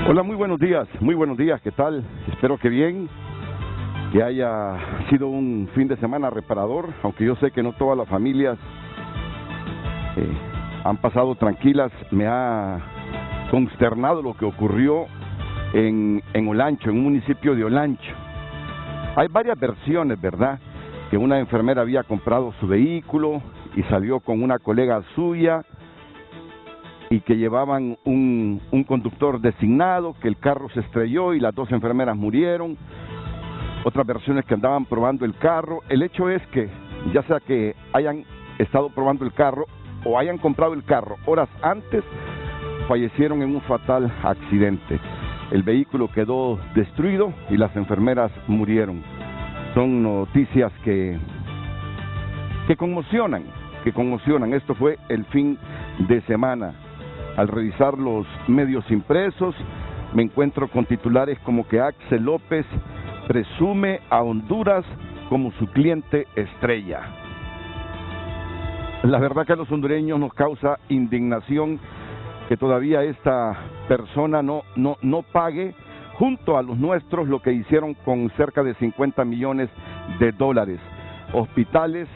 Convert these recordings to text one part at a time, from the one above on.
Hola, muy buenos días, ¿qué tal? Espero que bien, que haya sido un fin de semana reparador, aunque yo sé que no todas las familias han pasado tranquilas. Me ha consternado lo que ocurrió en Olancho, en un municipio de Olancho. Hay varias versiones, ¿verdad? Que una enfermera había comprado su vehículo y salió con una colega suya, y que llevaban un conductor designado, que el carro se estrelló y las dos enfermeras murieron. Otras versiones que andaban probando el carro. El hecho es que, ya sea que hayan estado probando el carro o hayan comprado el carro horas antes, fallecieron en un fatal accidente. El vehículo quedó destruido y las enfermeras murieron. Son noticias que conmocionan, Esto fue el fin de semana. Al revisar los medios impresos, me encuentro con titulares como que Axel López presume a Honduras como su cliente estrella. La verdad que a los hondureños nos causa indignación que todavía esta persona no pague junto a los nuestros lo que hicieron con cerca de 50 millones de dólares. Hospitales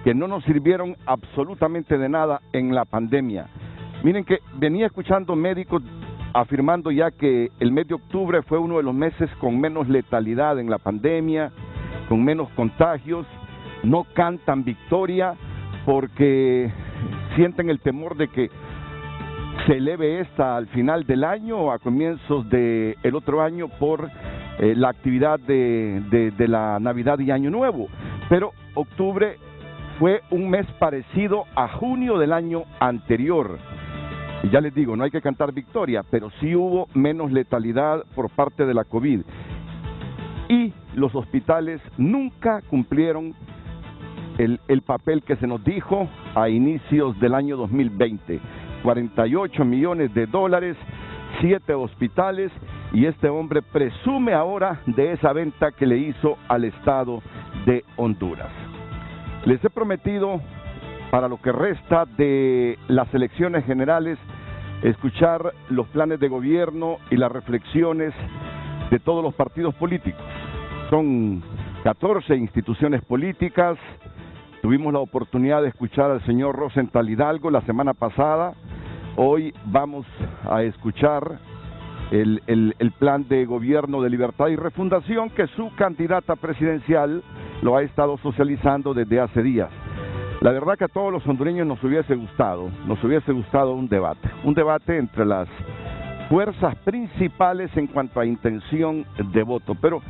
que no nos sirvieron absolutamente de nada en la pandemia. Miren que venía escuchando médicos afirmando ya que el mes de octubre fue uno de los meses con menos letalidad en la pandemia, con menos contagios. No cantan victoria porque sienten el temor de que se eleve esta al final del año o a comienzos del otro año por la actividad de la Navidad y Año Nuevo. Pero octubre fue un mes parecido a junio del año anterior. Y ya les digo, no hay que cantar victoria, pero sí hubo menos letalidad por parte de la COVID. Y los hospitales nunca cumplieron el papel que se nos dijo a inicios del año 2020. 48 millones de dólares, 7 hospitales, y este hombre presume ahora de esa venta que le hizo al Estado de Honduras. Les he prometido, para lo que resta de las elecciones generales, escuchar los planes de gobierno y las reflexiones de todos los partidos políticos. Son 14 instituciones políticas. Tuvimos la oportunidad de escuchar al señor Rosenthal Hidalgo la semana pasada. Hoy vamos a escuchar el plan de gobierno de Libertad y Refundación, que su candidata presidencial lo ha estado socializando desde hace días. La verdad que a todos los hondureños nos hubiese gustado un debate entre las fuerzas principales en cuanto a intención de voto, pero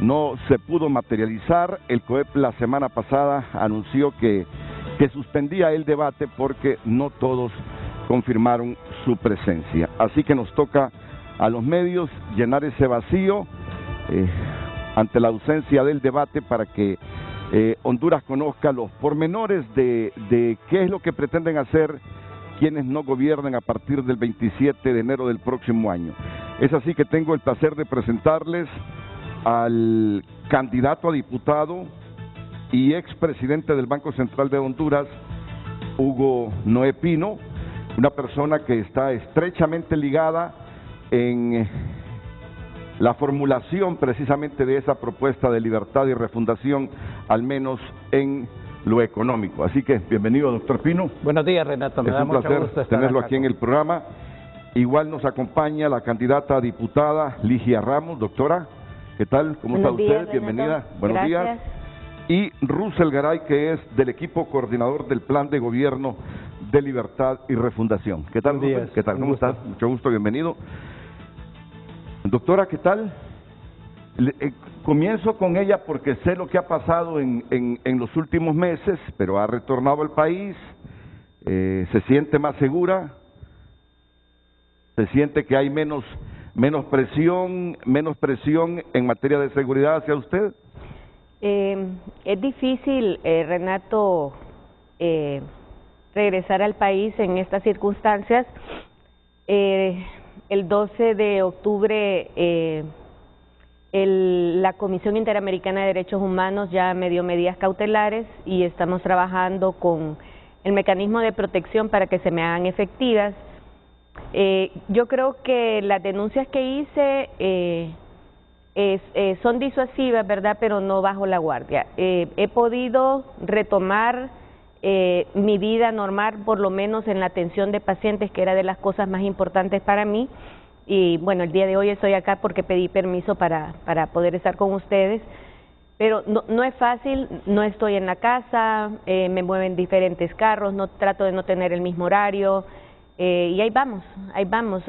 no se pudo materializar. El COEP la semana pasada anunció que suspendía el debate porque no todos confirmaron su presencia. Así que nos toca a los medios llenar ese vacío ante la ausencia del debate para que Honduras conozca los pormenores de qué es lo que pretenden hacer quienes no gobiernan a partir del 27 de enero del próximo año. Es así que tengo el placer de presentarles al candidato a diputado y expresidente del Banco Central de Honduras, Hugo Noé Pino, una persona que está estrechamente ligada en la formulación precisamente de esa propuesta de libertad y refundación, al menos en lo económico. Así que bienvenido, doctor Pino. Buenos días, Renato. Es un placer tenerlo aquí en el programa. Igual nos acompaña la candidata a diputada Ligia Ramos. Doctora, ¿qué tal? ¿Cómo está usted? Bienvenida. Buenos días. Y Russell Garay, que es del equipo coordinador del plan de gobierno de Libertad y Refundación. ¿Qué tal, Russell? ¿Qué tal? ¿Cómo estás? Mucho gusto, bienvenido. Doctora, ¿qué tal? Comienzo con ella porque sé lo que ha pasado en los últimos meses, pero ha retornado al país, se siente más segura, se siente que hay menos presión en materia de seguridad hacia usted. Es difícil, Renato, regresar al país en estas circunstancias. El 12 de octubre la Comisión Interamericana de Derechos Humanos ya me dio medidas cautelares y estamos trabajando con el mecanismo de protección para que se me hagan efectivas. Yo creo que las denuncias que hice son disuasivas, ¿verdad? Pero no bajo la guardia. He podido retomar mi vida normal, por lo menos en la atención de pacientes, que era de las cosas más importantes para mí. Y bueno, el día de hoy estoy acá porque pedí permiso para poder estar con ustedes. Pero no es fácil, no estoy en la casa, me mueven diferentes carros, trato de no tener el mismo horario, y ahí vamos, ahí vamos.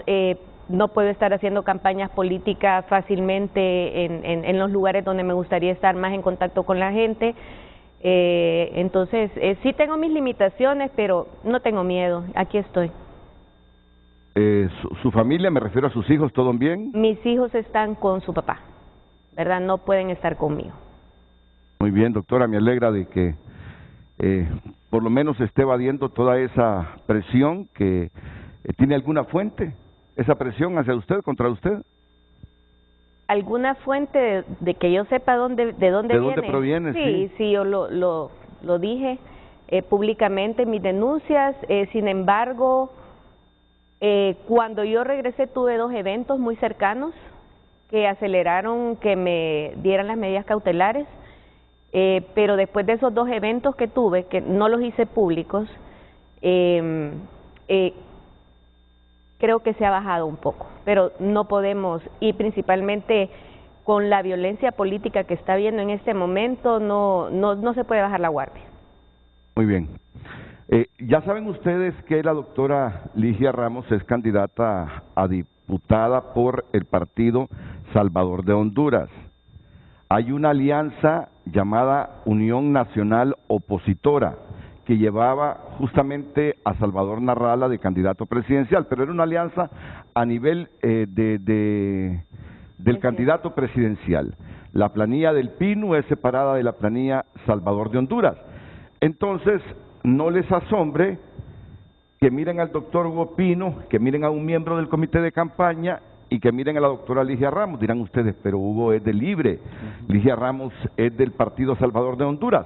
No puedo estar haciendo campañas políticas fácilmente en los lugares donde me gustaría estar más en contacto con la gente. Entonces, sí tengo mis limitaciones, pero no tengo miedo, aquí estoy. ¿Su familia, me refiero a sus hijos, todo bien? Mis hijos están con su papá, ¿verdad? No pueden estar conmigo. Muy bien, doctora, me alegra de que por lo menos esté evadiendo toda esa presión que tiene alguna fuente, esa presión hacia usted, contra usted. ¿Alguna fuente de que yo sepa de dónde viene? ¿De dónde proviene? Sí, yo lo dije públicamente en mis denuncias. Sin embargo, cuando yo regresé tuve 2 eventos muy cercanos que aceleraron que me dieran las medidas cautelares. Pero después de esos 2 eventos que tuve, que no los hice públicos, creo que se ha bajado un poco, pero no podemos, y principalmente con la violencia política que está habiendo en este momento, no se puede bajar la guardia. Muy bien. Ya saben ustedes que la doctora Ligia Ramos es candidata a diputada por el partido Salvador de Honduras. Hay una alianza llamada Unión Nacional Opositora que llevaba justamente a Salvador Narrala de candidato presidencial, pero era una alianza a nivel del candidato presidencial. La planilla del PINU es separada de la planilla Salvador de Honduras. Entonces, no les asombre que miren al doctor Hugo Pino, que miren a un miembro del comité de campaña y que miren a la doctora Ligia Ramos. Dirán ustedes, pero Hugo es de Libre, Ligia Ramos es del partido Salvador de Honduras.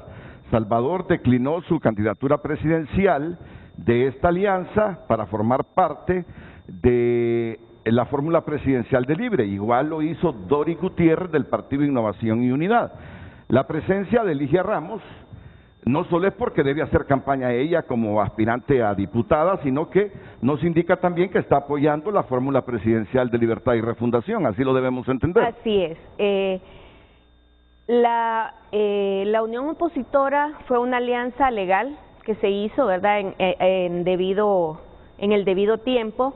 Salvador declinó su candidatura presidencial de esta alianza para formar parte de la fórmula presidencial de Libre. Igual lo hizo Dori Gutiérrez del Partido Innovación y Unidad. La presencia de Ligia Ramos no solo es porque debe hacer campaña ella como aspirante a diputada, sino que nos indica también que está apoyando la fórmula presidencial de Libertad y Refundación, así lo debemos entender. Así es. La Unión Opositora fue una alianza legal que se hizo, ¿verdad?, en el debido tiempo,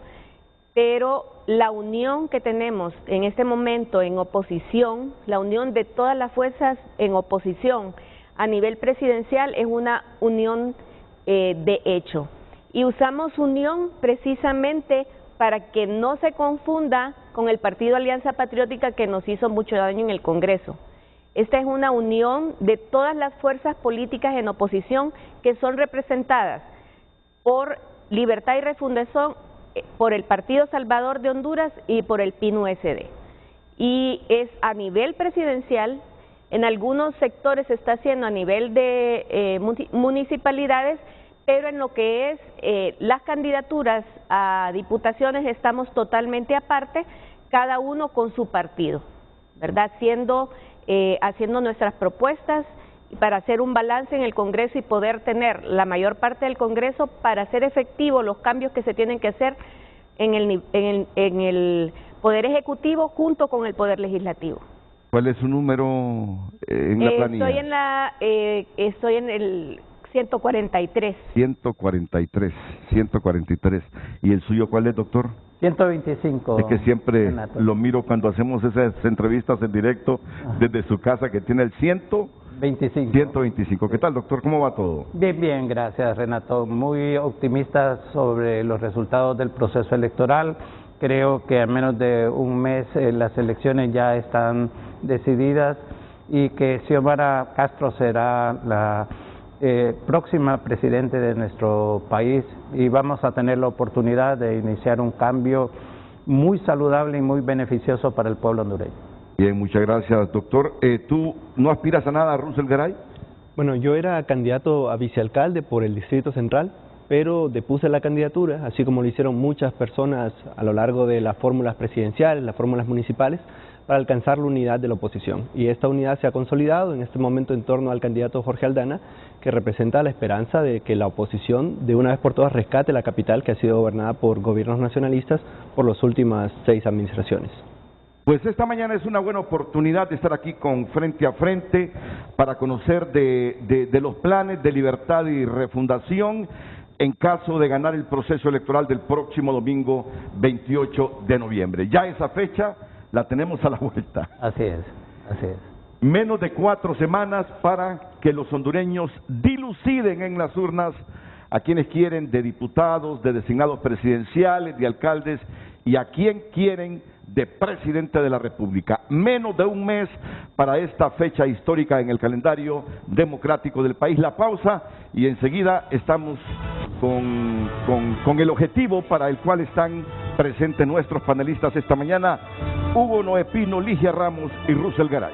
pero la unión que tenemos en este momento en oposición, la unión de todas las fuerzas en oposición a nivel presidencial es una unión de hecho. Y usamos unión precisamente para que no se confunda con el Partido Alianza Patriótica que nos hizo mucho daño en el Congreso. Esta es una unión de todas las fuerzas políticas en oposición que son representadas por Libertad y Refundación, por el Partido Salvador de Honduras y por el PIN-USD. Y es a nivel presidencial. En algunos sectores se está haciendo a nivel de municipalidades, pero en lo que es las candidaturas a diputaciones estamos totalmente aparte, cada uno con su partido, ¿verdad? Haciendo nuestras propuestas para hacer un balance en el Congreso y poder tener la mayor parte del Congreso para hacer efectivos los cambios que se tienen que hacer en el Poder Ejecutivo junto con el Poder Legislativo. ¿Cuál es su número en la planilla? Estoy en el 143. 143. ¿Y el suyo cuál es, doctor? 125. Es que siempre Renato. lo miro cuando hacemos esas entrevistas en directo desde su casa, que tiene el 125. ¿Qué tal, doctor? ¿Cómo va todo? Bien, bien, gracias, Renato. Muy optimista sobre los resultados del proceso electoral. Creo que a menos de un mes las elecciones ya están decididas y que Xiomara Castro será la próxima presidente de nuestro país y vamos a tener la oportunidad de iniciar un cambio muy saludable y muy beneficioso para el pueblo hondureño. Bien, muchas gracias, doctor. ¿Tú no aspiras a nada, Russell Garay? Bueno, yo era candidato a vicealcalde por el Distrito Central pero depuse la candidatura, así como lo hicieron muchas personas a lo largo de las fórmulas presidenciales, las fórmulas municipales, para alcanzar la unidad de la oposición. Y esta unidad se ha consolidado en este momento en torno al candidato Jorge Aldana, que representa la esperanza de que la oposición de una vez por todas rescate la capital, que ha sido gobernada por gobiernos nacionalistas por las últimas 6 administraciones. Pues esta mañana es una buena oportunidad de estar aquí con Frente a Frente para conocer de los planes de libertad y refundación en caso de ganar el proceso electoral del próximo domingo 28 de noviembre. Ya esa fecha la tenemos a la vuelta. Así es, así es. Menos de 4 semanas para que los hondureños diluciden en las urnas a quienes quieren de diputados, de designados presidenciales, de alcaldes y a quien quieren de presidente de la República. Menos de un mes para esta fecha histórica en el calendario democrático del país. La pausa y enseguida estamos con el objetivo para el cual están presentes nuestros panelistas esta mañana, Hugo Noé Pino, Ligia Ramos y Russell Garay.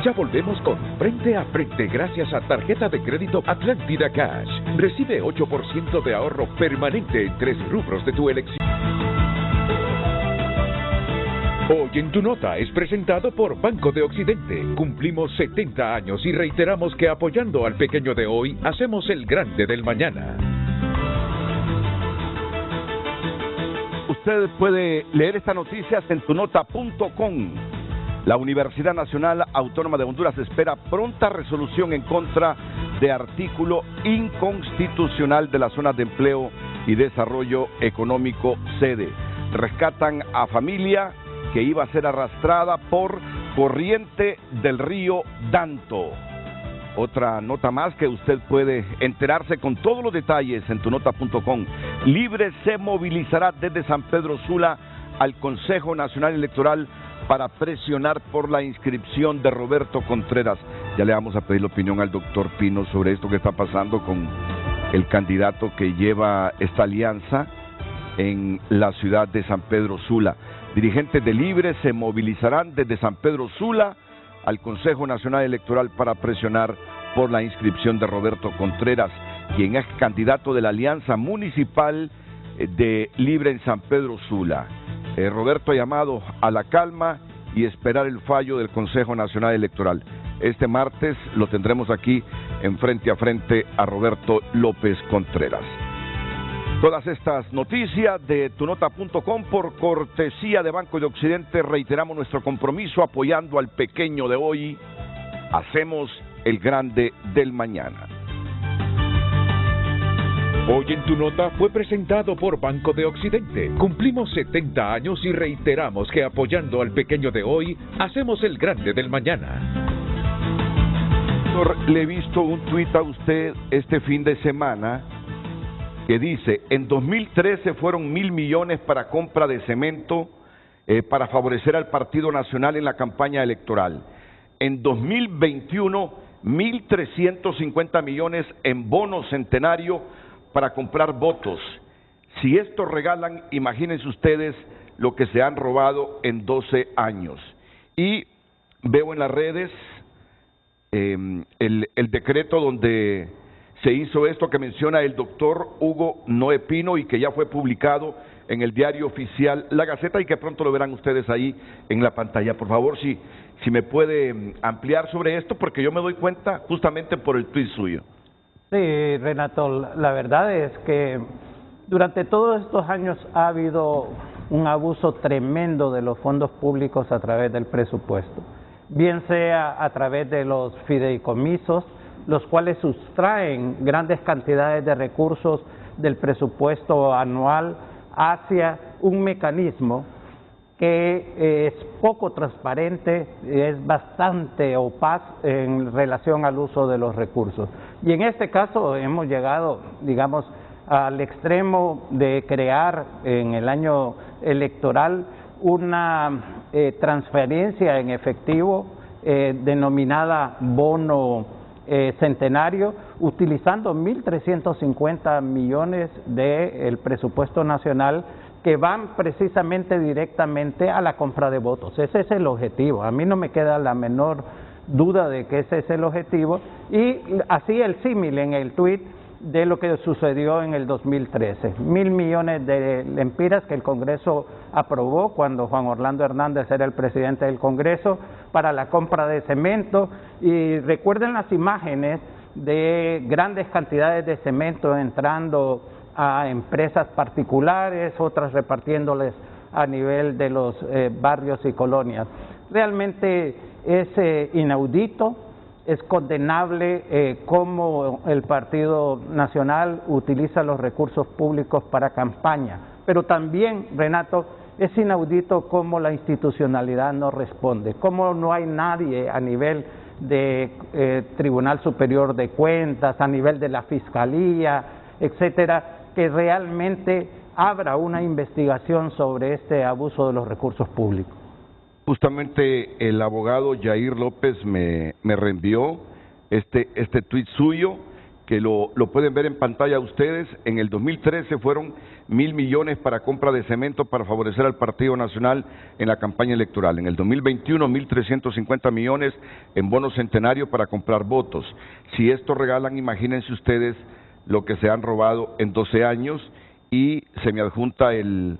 Ya volvemos con Frente a Frente gracias a tarjeta de crédito Atlántida Cash. Recibe 8% de ahorro permanente en 3 rubros de tu elección. Hoy en Tu Nota es presentado por Banco de Occidente. Cumplimos 70 años y reiteramos que apoyando al pequeño de hoy, hacemos el grande del mañana. Usted puede leer estas noticias en tunota.com. La Universidad Nacional Autónoma de Honduras espera pronta resolución en contra de artículo inconstitucional de las zonas de empleo y desarrollo económico sede. Rescatan a familia que iba a ser arrastrada por corriente del río Danto. Otra nota más que usted puede enterarse con todos los detalles en tunota.com. Libre se movilizará desde San Pedro Sula al Consejo Nacional Electoral para presionar por la inscripción de Roberto Contreras. Ya le vamos a pedir la opinión al doctor Pino sobre esto que está pasando con el candidato que lleva esta alianza en la ciudad de San Pedro Sula. Dirigentes de Libre se movilizarán desde San Pedro Sula al Consejo Nacional Electoral para presionar por la inscripción de Roberto Contreras, quien es candidato de la Alianza Municipal de Libre en San Pedro Sula. Roberto ha llamado a la calma y esperar el fallo del Consejo Nacional Electoral. Este martes lo tendremos aquí en Frente a Frente a Roberto López Contreras. Todas estas noticias de tunota.com por cortesía de Banco de Occidente. Reiteramos nuestro compromiso apoyando al pequeño de hoy. Hacemos el grande del mañana. Hoy en Tu Nota fue presentado por Banco de Occidente. Cumplimos 70 años y reiteramos que apoyando al pequeño de hoy, hacemos el grande del mañana. Le he visto un tuit a usted este fin de semana que dice, en 2013 fueron 1.000 millones para compra de cemento para favorecer al Partido Nacional en la campaña electoral. En 2021, 1.350 millones en bono centenario para comprar votos. Si esto regalan, imagínense ustedes lo que se han robado en 12 años. Y veo en las redes el decreto donde se hizo esto que menciona el doctor Hugo Noé Pino y que ya fue publicado en el diario oficial La Gaceta y que pronto lo verán ustedes ahí en la pantalla. Por favor, si me puede ampliar sobre esto, porque yo me doy cuenta justamente por el tuit suyo. Sí, Renato, la verdad es que durante todos estos años ha habido un abuso tremendo de los fondos públicos a través del presupuesto, bien sea a través de los fideicomisos, los cuales sustraen grandes cantidades de recursos del presupuesto anual hacia un mecanismo que es poco transparente, es bastante opaz en relación al uso de los recursos. Y en este caso hemos llegado, digamos, al extremo de crear en el año electoral una transferencia en efectivo denominada bono centenario, utilizando 1.350 millones del presupuesto nacional que van precisamente directamente a la compra de votos. Ese es el objetivo. A mí no me queda la menor duda de que ese es el objetivo. Y así el símil en el tuit de lo que sucedió en el 2013. 1.000 millones de lempiras que el Congreso aprobó cuando Juan Orlando Hernández era el presidente del Congreso para la compra de cemento. Y recuerden las imágenes de grandes cantidades de cemento entrando a empresas particulares, otras repartiéndoles a nivel de los barrios y colonias. Realmente es inaudito, es condenable cómo el Partido Nacional utiliza los recursos públicos para campaña, pero también, Renato, es inaudito cómo la institucionalidad no responde, cómo no hay nadie a nivel de Tribunal Superior de Cuentas, a nivel de la Fiscalía, etcétera, que realmente abra una investigación sobre este abuso de los recursos públicos. Justamente el abogado Yair López me reenvió este tuit suyo, que lo pueden ver en pantalla ustedes. En el 2013 fueron 1.000 millones para compra de cemento para favorecer al Partido Nacional en la campaña electoral. En el 2021, 1.350 millones en bonos centenarios para comprar votos. Si esto regalan, imagínense ustedes lo que se han robado en 12 años, y se me adjunta el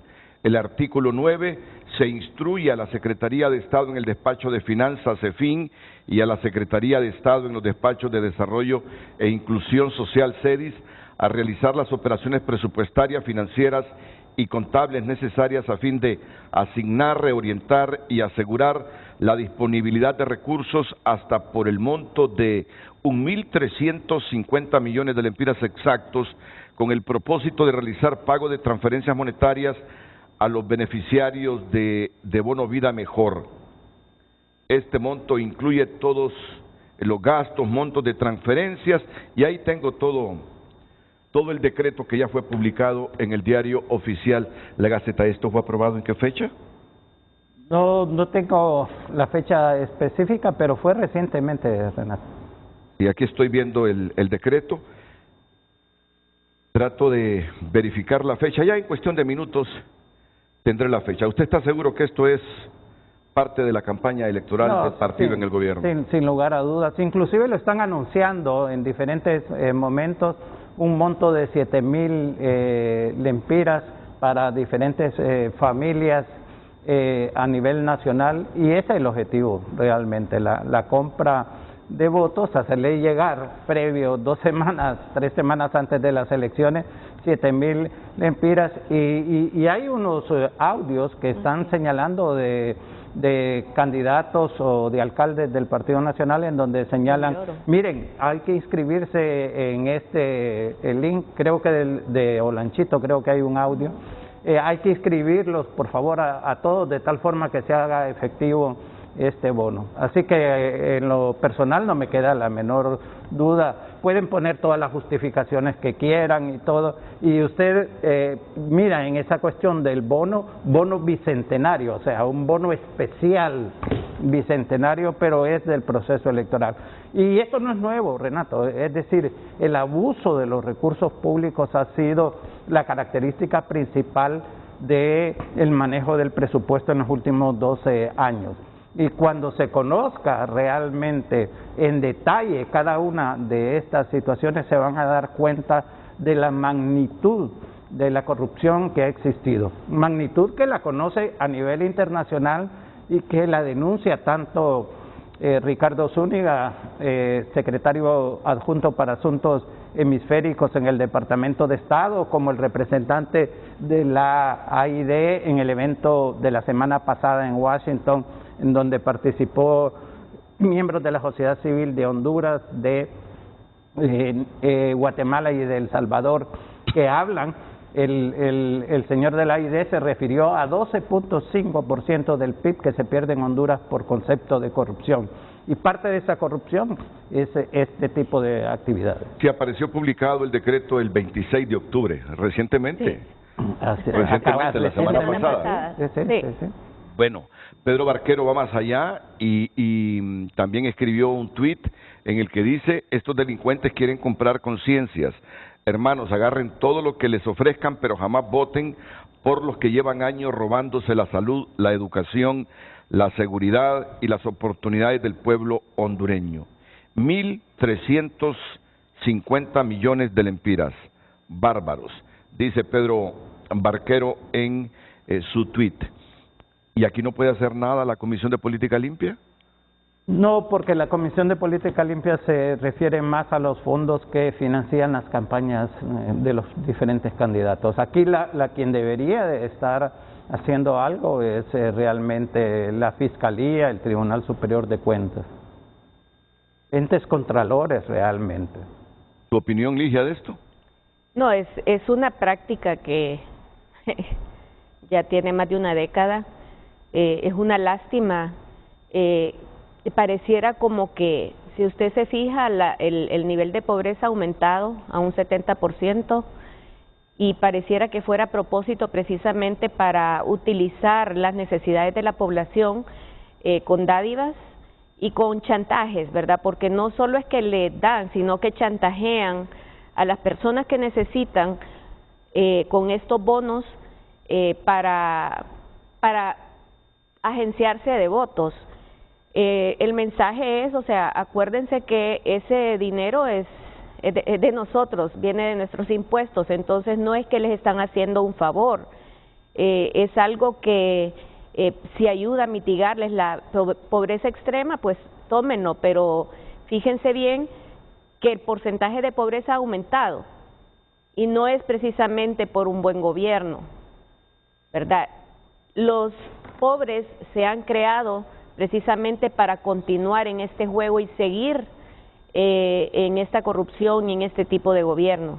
artículo 9, se instruye a la Secretaría de Estado en el despacho de Finanzas, CEFIN, y a la Secretaría de Estado en los despachos de Desarrollo e Inclusión Social, CEDIS, a realizar las operaciones presupuestarias, financieras y contables necesarias a fin de asignar, reorientar y asegurar la disponibilidad de recursos hasta por el monto de 1.350 millones de lempiras exactos, con el propósito de realizar pago de transferencias monetarias a los beneficiarios de Bono Vida Mejor. Este monto incluye todos los gastos, montos de transferencias, y ahí tengo todo el decreto que ya fue publicado en el diario oficial La Gaceta. ¿Esto fue aprobado en qué fecha? No tengo la fecha específica, pero fue recientemente, Renato. Y aquí estoy viendo el decreto. Trato de verificar la fecha. Ya en cuestión de minutos tendré la fecha. ¿Usted está seguro que esto es parte de la campaña electoral del partido en el gobierno? Sin lugar a dudas. Inclusive lo están anunciando en diferentes momentos, un monto de 7.000 lempiras para diferentes familias a nivel nacional, y ese es el objetivo realmente, la compra de votos, hacerle llegar previo 2 semanas, 3 semanas antes de las elecciones, 7.000 lempiras, y hay unos audios que están señalando de candidatos o de alcaldes del Partido Nacional en donde señalan, miren, hay que inscribirse en el link, creo que de Olanchito, creo que hay un audio, hay que inscribirlos por favor a todos de tal forma que se haga efectivo este bono. Así que en lo personal no me queda la menor duda. Pueden poner todas las justificaciones que quieran y todo, y usted mira en esa cuestión del bono bicentenario, o sea, un bono especial bicentenario, pero es del proceso electoral. Y esto no es nuevo, Renato, es decir, el abuso de los recursos públicos ha sido la característica principal del manejo del presupuesto en los últimos 12 años. Y cuando se conozca realmente en detalle cada una de estas situaciones, se van a dar cuenta de la magnitud de la corrupción que ha existido. Magnitud que la conoce a nivel internacional y que la denuncia tanto Ricardo Zúñiga, secretario adjunto para Asuntos Hemisféricos en el Departamento de Estado, como el representante de la AID en el evento de la semana pasada en Washington, en donde participó miembros de la sociedad civil de Honduras, de Guatemala y de El Salvador, que hablan. El señor de la AID se refirió a 12.5% del PIB que se pierde en Honduras por concepto de corrupción. Y parte de esa corrupción es este tipo de actividades. Sí, apareció publicado el decreto el 26 de octubre, recientemente. Sí. Recientemente, la semana pasada. Sí. Bueno, Pedro Barquero va más allá y también escribió un tuit en el que dice: estos delincuentes quieren comprar conciencias. Hermanos, agarren todo lo que les ofrezcan, pero jamás voten por los que llevan años robándose la salud, la educación, la seguridad y las oportunidades del pueblo hondureño. 1.350 millones de lempiras. Bárbaros, dice Pedro Barquero en su tuit. ¿Y aquí no puede hacer nada la Comisión de Política Limpia? No, porque la Comisión de Política Limpia se refiere más a los fondos que financian las campañas de los diferentes candidatos. Aquí quien debería de estar haciendo algo es realmente la Fiscalía, el Tribunal Superior de Cuentas. Entes contralores realmente. ¿Tu opinión, Ligia, de esto? No, es una práctica que ya tiene más de una década. Es una lástima. Pareciera como que, si usted se fija, el nivel de pobreza ha aumentado a un 70%, y pareciera que fuera a propósito precisamente para utilizar las necesidades de la población con dádivas y con chantajes, ¿verdad? Porque no solo es que le dan, sino que chantajean a las personas que necesitan con estos bonos para agenciarse de votos. El mensaje es, o sea, acuérdense que ese dinero es de nosotros, viene de nuestros impuestos, entonces no es que les están haciendo un favor, es algo que si ayuda a mitigarles la pobreza extrema, pues tómenlo, pero fíjense bien que el porcentaje de pobreza ha aumentado y no es precisamente por un buen gobierno, ¿verdad? Los pobres se han creado precisamente para continuar en este juego y seguir en esta corrupción y en este tipo de gobierno.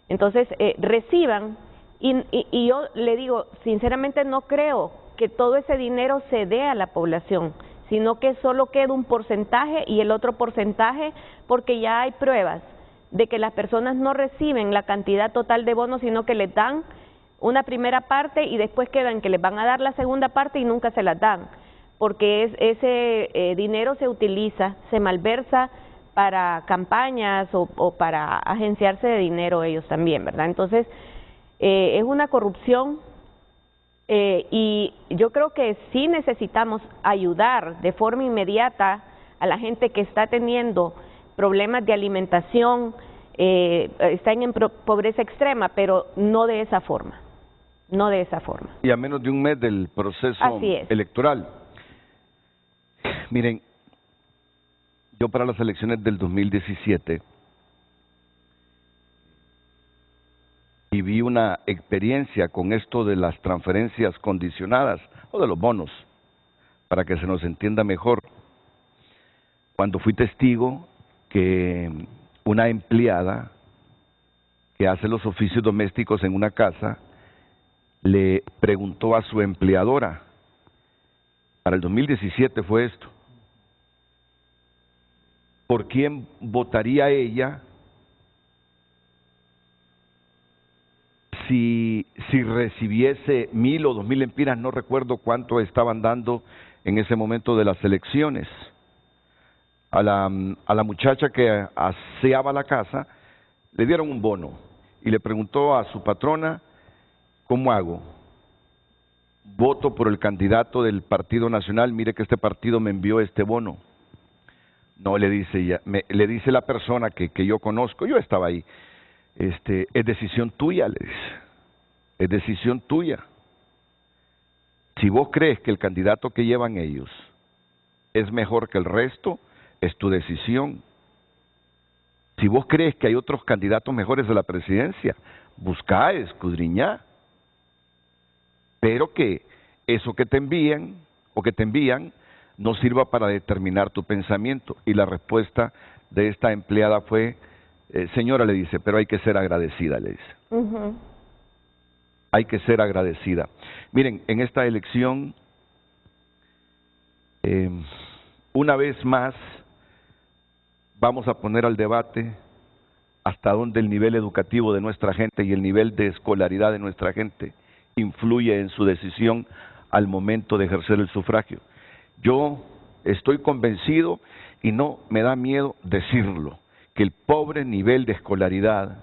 Entonces, reciban, y yo le digo, sinceramente no creo que todo ese dinero se dé a la población, sino que solo queda un porcentaje y el otro porcentaje, porque ya hay pruebas de que las personas no reciben la cantidad total de bonos, sino que les dan una primera parte y después quedan que les van a dar la segunda parte y nunca se las dan, porque ese dinero se utiliza, se malversa para campañas o para agenciarse de dinero ellos también, ¿verdad? Entonces, es una corrupción y yo creo que sí necesitamos ayudar de forma inmediata a la gente que está teniendo problemas de alimentación, están en pobreza extrema, pero no de esa forma, no de esa forma. Y a menos de un mes del proceso electoral. Miren, yo para las elecciones del 2017 viví una experiencia con esto de las transferencias condicionadas o de los bonos, para que se nos entienda mejor. Cuando fui testigo que una empleada que hace los oficios domésticos en una casa le preguntó a su empleadora, para el 2017 fue esto, ¿por quién votaría ella si recibiese 1,000 o 2,000 lempiras? No recuerdo cuánto estaban dando en ese momento de las elecciones. A la muchacha que aseaba la casa le dieron un bono y le preguntó a su patrona, ¿cómo hago? Voto por el candidato del Partido Nacional, mire que este partido me envió este bono. No, le dice ella, le dice la persona que yo conozco, yo estaba ahí, es decisión tuya, le dice, es decisión tuya. Si vos crees que el candidato que llevan ellos es mejor que el resto, es tu decisión. Si vos crees que hay otros candidatos mejores a la presidencia, buscá, escudriñá. Pero que eso que te envían o que te envían no sirva para determinar tu pensamiento. Y la respuesta de esta empleada fue, señora, le dice, pero hay que ser agradecida, le dice. Hay que ser agradecida. Miren, en esta elección, una vez más, vamos a poner al debate hasta dónde el nivel educativo de nuestra gente y el nivel de escolaridad de nuestra gente influye en su decisión al momento de ejercer el sufragio. Yo estoy convencido, y no me da miedo decirlo, que el pobre nivel de escolaridad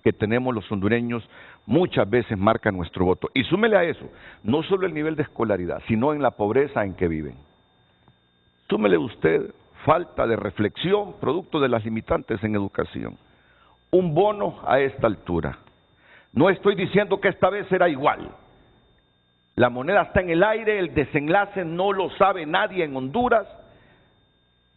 que tenemos los hondureños muchas veces marca nuestro voto. Y súmele a eso, no solo el nivel de escolaridad, sino en la pobreza en que viven. Súmele usted falta de reflexión, producto de las limitantes en educación. Un bono a esta altura. No estoy diciendo que esta vez será igual. La moneda está en el aire, el desenlace no lo sabe nadie en Honduras,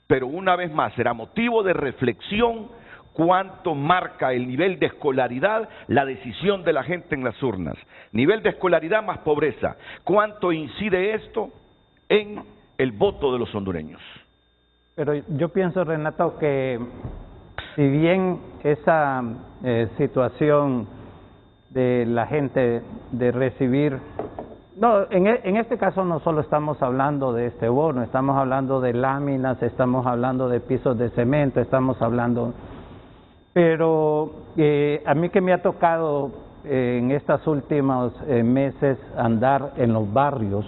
pero una vez más será motivo de reflexión cuánto marca el nivel de escolaridad la decisión de la gente en las urnas. Nivel de escolaridad más pobreza. ¿Cuánto incide esto en el voto de los hondureños? Pero yo pienso, Renato, que si bien esa situación de la gente de recibir... No, en este caso no solo estamos hablando de este bono, estamos hablando de láminas, estamos hablando de pisos de cemento, estamos hablando... Pero a mí que me ha tocado en estos últimos meses andar en los barrios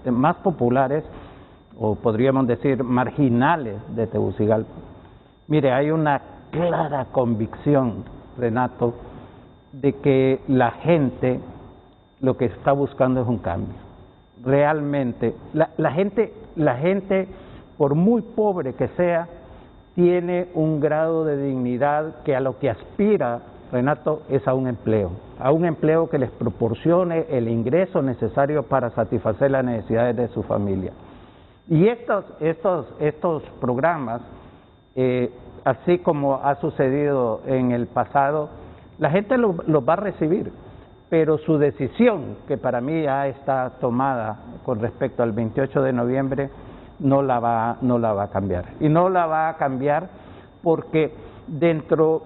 más populares, o podríamos decir marginales de Tegucigalpa. Mire, hay una clara convicción, Renato, de que la gente lo que está buscando es un cambio. Realmente, la gente, por muy pobre que sea, tiene un grado de dignidad que a lo que aspira, Renato, es a un empleo que les proporcione el ingreso necesario para satisfacer las necesidades de su familia. Y estos programas, así como ha sucedido en el pasado, la gente los va a recibir, pero su decisión, que para mí ya está tomada con respecto al 28 de noviembre, no la va a cambiar. Y no la va a cambiar porque dentro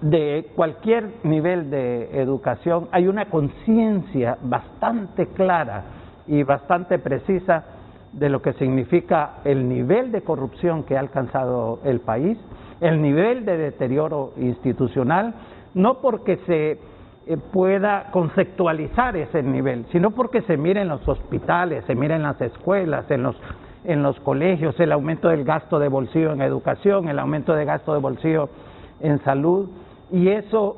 de cualquier nivel de educación hay una conciencia bastante clara y bastante precisa de lo que significa el nivel de corrupción que ha alcanzado el país, el nivel de deterioro institucional, no porque se pueda conceptualizar ese nivel, sino porque se mira en los hospitales, se mira en las escuelas, en los colegios, el aumento del gasto de bolsillo en educación, el aumento de gasto de bolsillo en salud, y eso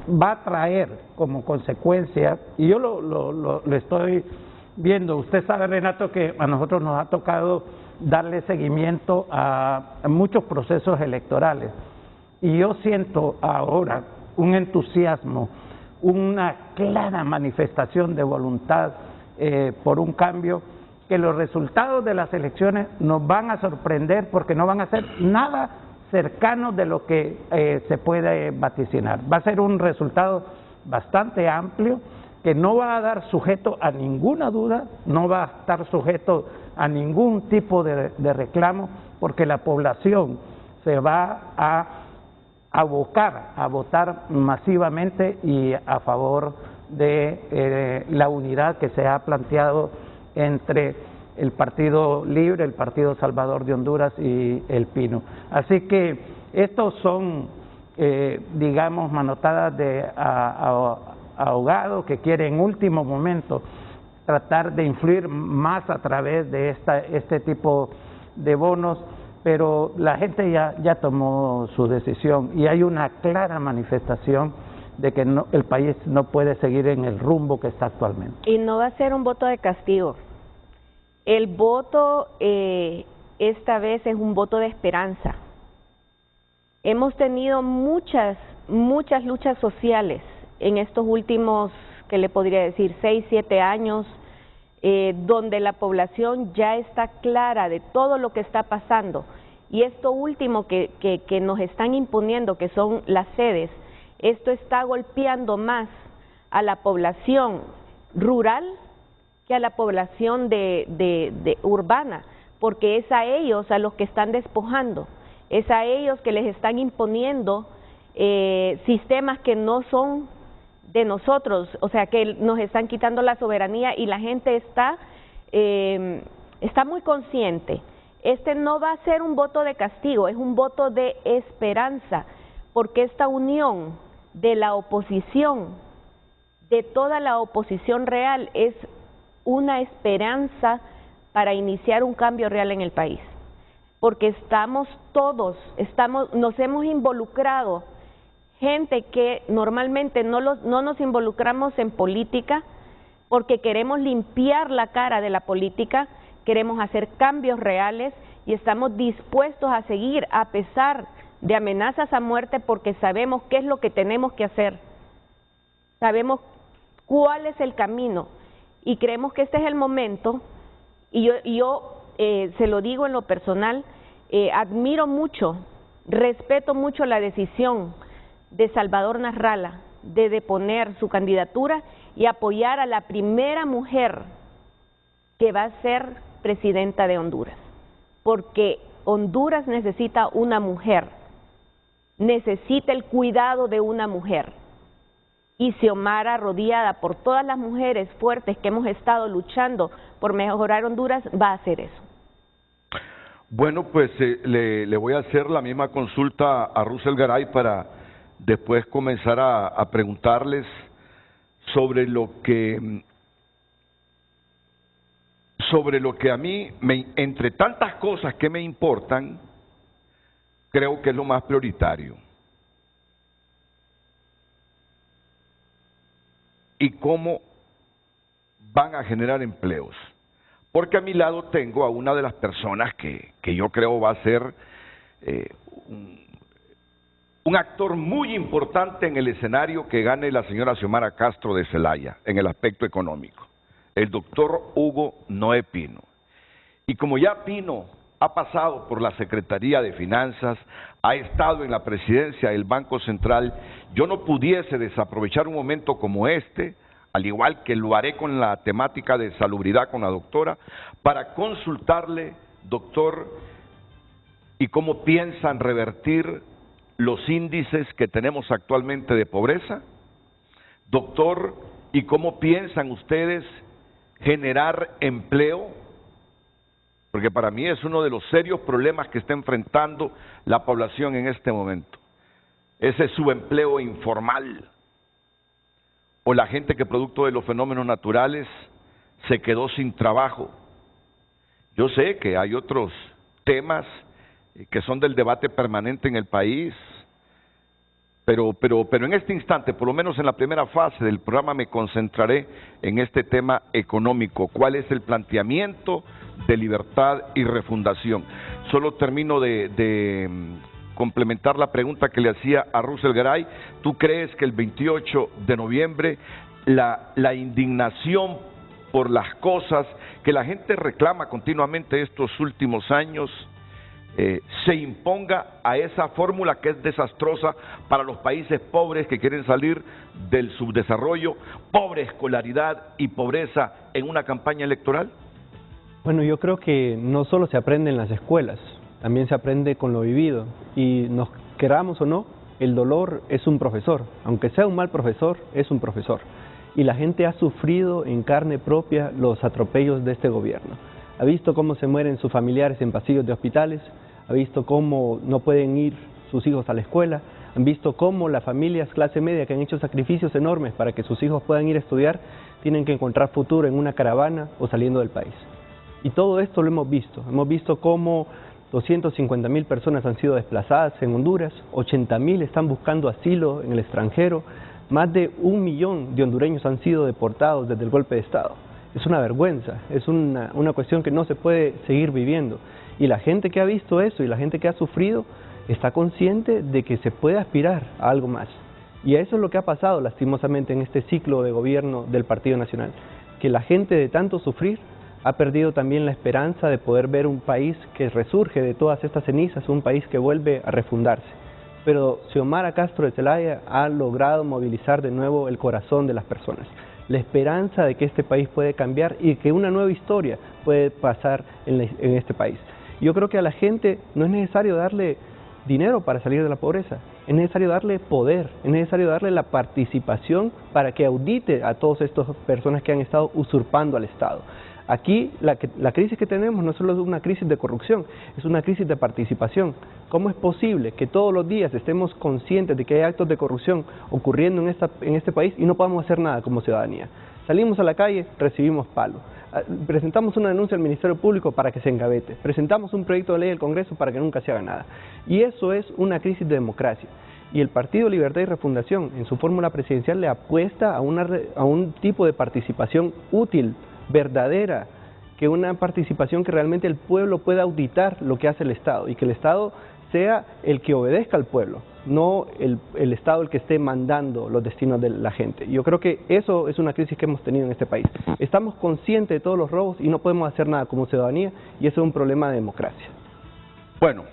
va a traer como consecuencia, y yo lo estoy viendo, usted sabe, Renato, que a nosotros nos ha tocado darle seguimiento a muchos procesos electorales, y yo siento ahora un entusiasmo, una clara manifestación de voluntad por un cambio, que los resultados de las elecciones nos van a sorprender porque no van a ser nada cercanos de lo que se puede vaticinar. Va a ser un resultado bastante amplio que no va a dar sujeto a ninguna duda, no va a estar sujeto a ningún tipo de reclamo, porque la población se va a abocar a votar masivamente y a favor de la unidad que se ha planteado entre el Partido Libre, el Partido Salvador de Honduras y el Pino. Así que estos son, digamos, manotadas de ahogados que quieren en último momento tratar de influir más a través de este tipo de bonos, pero la gente ya tomó su decisión y hay una clara manifestación de que el país no puede seguir en el rumbo que está actualmente. Y no va a ser un voto de castigo. El voto esta vez es un voto de esperanza. Hemos tenido muchas luchas sociales en estos últimos, ¿qué le podría decir?, 6, 7 años, donde la población ya está clara de todo lo que está pasando. Y esto último que nos están imponiendo, que son las sedes, esto está golpeando más a la población rural que a la población urbana, porque es a ellos a los que están despojando, es a ellos que les están imponiendo sistemas que no son de nosotros, o sea que nos están quitando la soberanía y la gente está muy consciente. Este no va a ser un voto de castigo, es un voto de esperanza, porque esta unión de la oposición, de toda la oposición real, es una esperanza para iniciar un cambio real en el país, porque nos hemos involucrado gente que normalmente no nos involucramos en política porque queremos limpiar la cara de la política, queremos hacer cambios reales y estamos dispuestos a seguir a pesar de amenazas a muerte porque sabemos qué es lo que tenemos que hacer, sabemos cuál es el camino y creemos que este es el momento y yo se lo digo en lo personal, admiro mucho, respeto mucho la decisión de Salvador Nasralla de deponer su candidatura y apoyar a la primera mujer que va a ser presidenta de Honduras, porque Honduras necesita una mujer, necesita el cuidado de una mujer, y Xiomara, rodeada por todas las mujeres fuertes que hemos estado luchando por mejorar Honduras, va a hacer eso. Bueno, pues le voy a hacer la misma consulta a Russell Garay para después comenzar a preguntarles sobre lo que a mí, entre tantas cosas que me importan, creo que es lo más prioritario. Y cómo van a generar empleos. Porque a mi lado tengo a una de las personas que yo creo va a ser un actor muy importante en el escenario que gane la señora Xiomara Castro de Zelaya en el aspecto económico, el doctor Hugo Noé Pino. Y como ya Pino ha pasado por la Secretaría de Finanzas, ha estado en la presidencia del Banco Central, yo no pudiese desaprovechar un momento como este, al igual que lo haré con la temática de salubridad con la doctora, para consultarle, doctor, y cómo piensan revertir los índices que tenemos actualmente de pobreza. Doctor, ¿y cómo piensan ustedes generar empleo? Porque para mí es uno de los serios problemas que está enfrentando la población en este momento. Ese subempleo informal, o la gente que producto de los fenómenos naturales se quedó sin trabajo. Yo sé que hay otros temas que son del debate permanente en el país, pero en este instante, por lo menos en la primera fase del programa, me concentraré en este tema económico. ¿Cuál es el planteamiento de libertad y refundación? Solo termino de complementar la pregunta que le hacía a Russell Garay. ¿Tú crees que el 28 de noviembre la indignación por las cosas que la gente reclama continuamente estos últimos años se imponga a esa fórmula que es desastrosa para los países pobres que quieren salir del subdesarrollo, pobre escolaridad y pobreza en una campaña electoral? Bueno, yo creo que no solo se aprende en las escuelas, también se aprende con lo vivido, y nos queramos o no, el dolor es un profesor, aunque sea un mal profesor, es un profesor, y la gente ha sufrido en carne propia los atropellos de este gobierno. Ha visto cómo se mueren sus familiares en pasillos de hospitales, ha visto cómo no pueden ir sus hijos a la escuela, han visto cómo las familias clase media que han hecho sacrificios enormes para que sus hijos puedan ir a estudiar, tienen que encontrar futuro en una caravana o saliendo del país. Y todo esto lo hemos visto cómo 250.000 personas han sido desplazadas en Honduras, 80.000 están buscando asilo en el extranjero, más de 1 millón de hondureños han sido deportados desde el golpe de Estado. Es una vergüenza, es una cuestión que no se puede seguir viviendo. Y la gente que ha visto eso y la gente que ha sufrido está consciente de que se puede aspirar a algo más. Y eso es lo que ha pasado lastimosamente en este ciclo de gobierno del Partido Nacional, que la gente de tanto sufrir ha perdido también la esperanza de poder ver un país que resurge de todas estas cenizas, un país que vuelve a refundarse. Pero Xiomara Castro de Zelaya ha logrado movilizar de nuevo el corazón de las personas, la esperanza de que este país puede cambiar y que una nueva historia puede pasar en este país. Yo creo que a la gente no es necesario darle dinero para salir de la pobreza, es necesario darle poder, es necesario darle la participación para que audite a todas estas personas que han estado usurpando al Estado. Aquí la crisis que tenemos no solo es una crisis de corrupción, es una crisis de participación. ¿Cómo es posible que todos los días estemos conscientes de que hay actos de corrupción ocurriendo en este país y no podamos hacer nada como ciudadanía? Salimos a la calle, recibimos palo. Presentamos una denuncia al Ministerio Público para que se engavete. Presentamos un proyecto de ley al Congreso para que nunca se haga nada. Y eso es una crisis de democracia. Y el Partido Libertad y Refundación, en su fórmula presidencial, le apuesta a un tipo de participación útil, verdadera, que una participación que realmente el pueblo pueda auditar lo que hace el Estado y que el Estado sea el que obedezca al pueblo, no el Estado el que esté mandando los destinos de la gente. Yo creo que eso es una crisis que hemos tenido en este país. Estamos conscientes de todos los robos y no podemos hacer nada como ciudadanía, y eso es un problema de democracia. Bueno,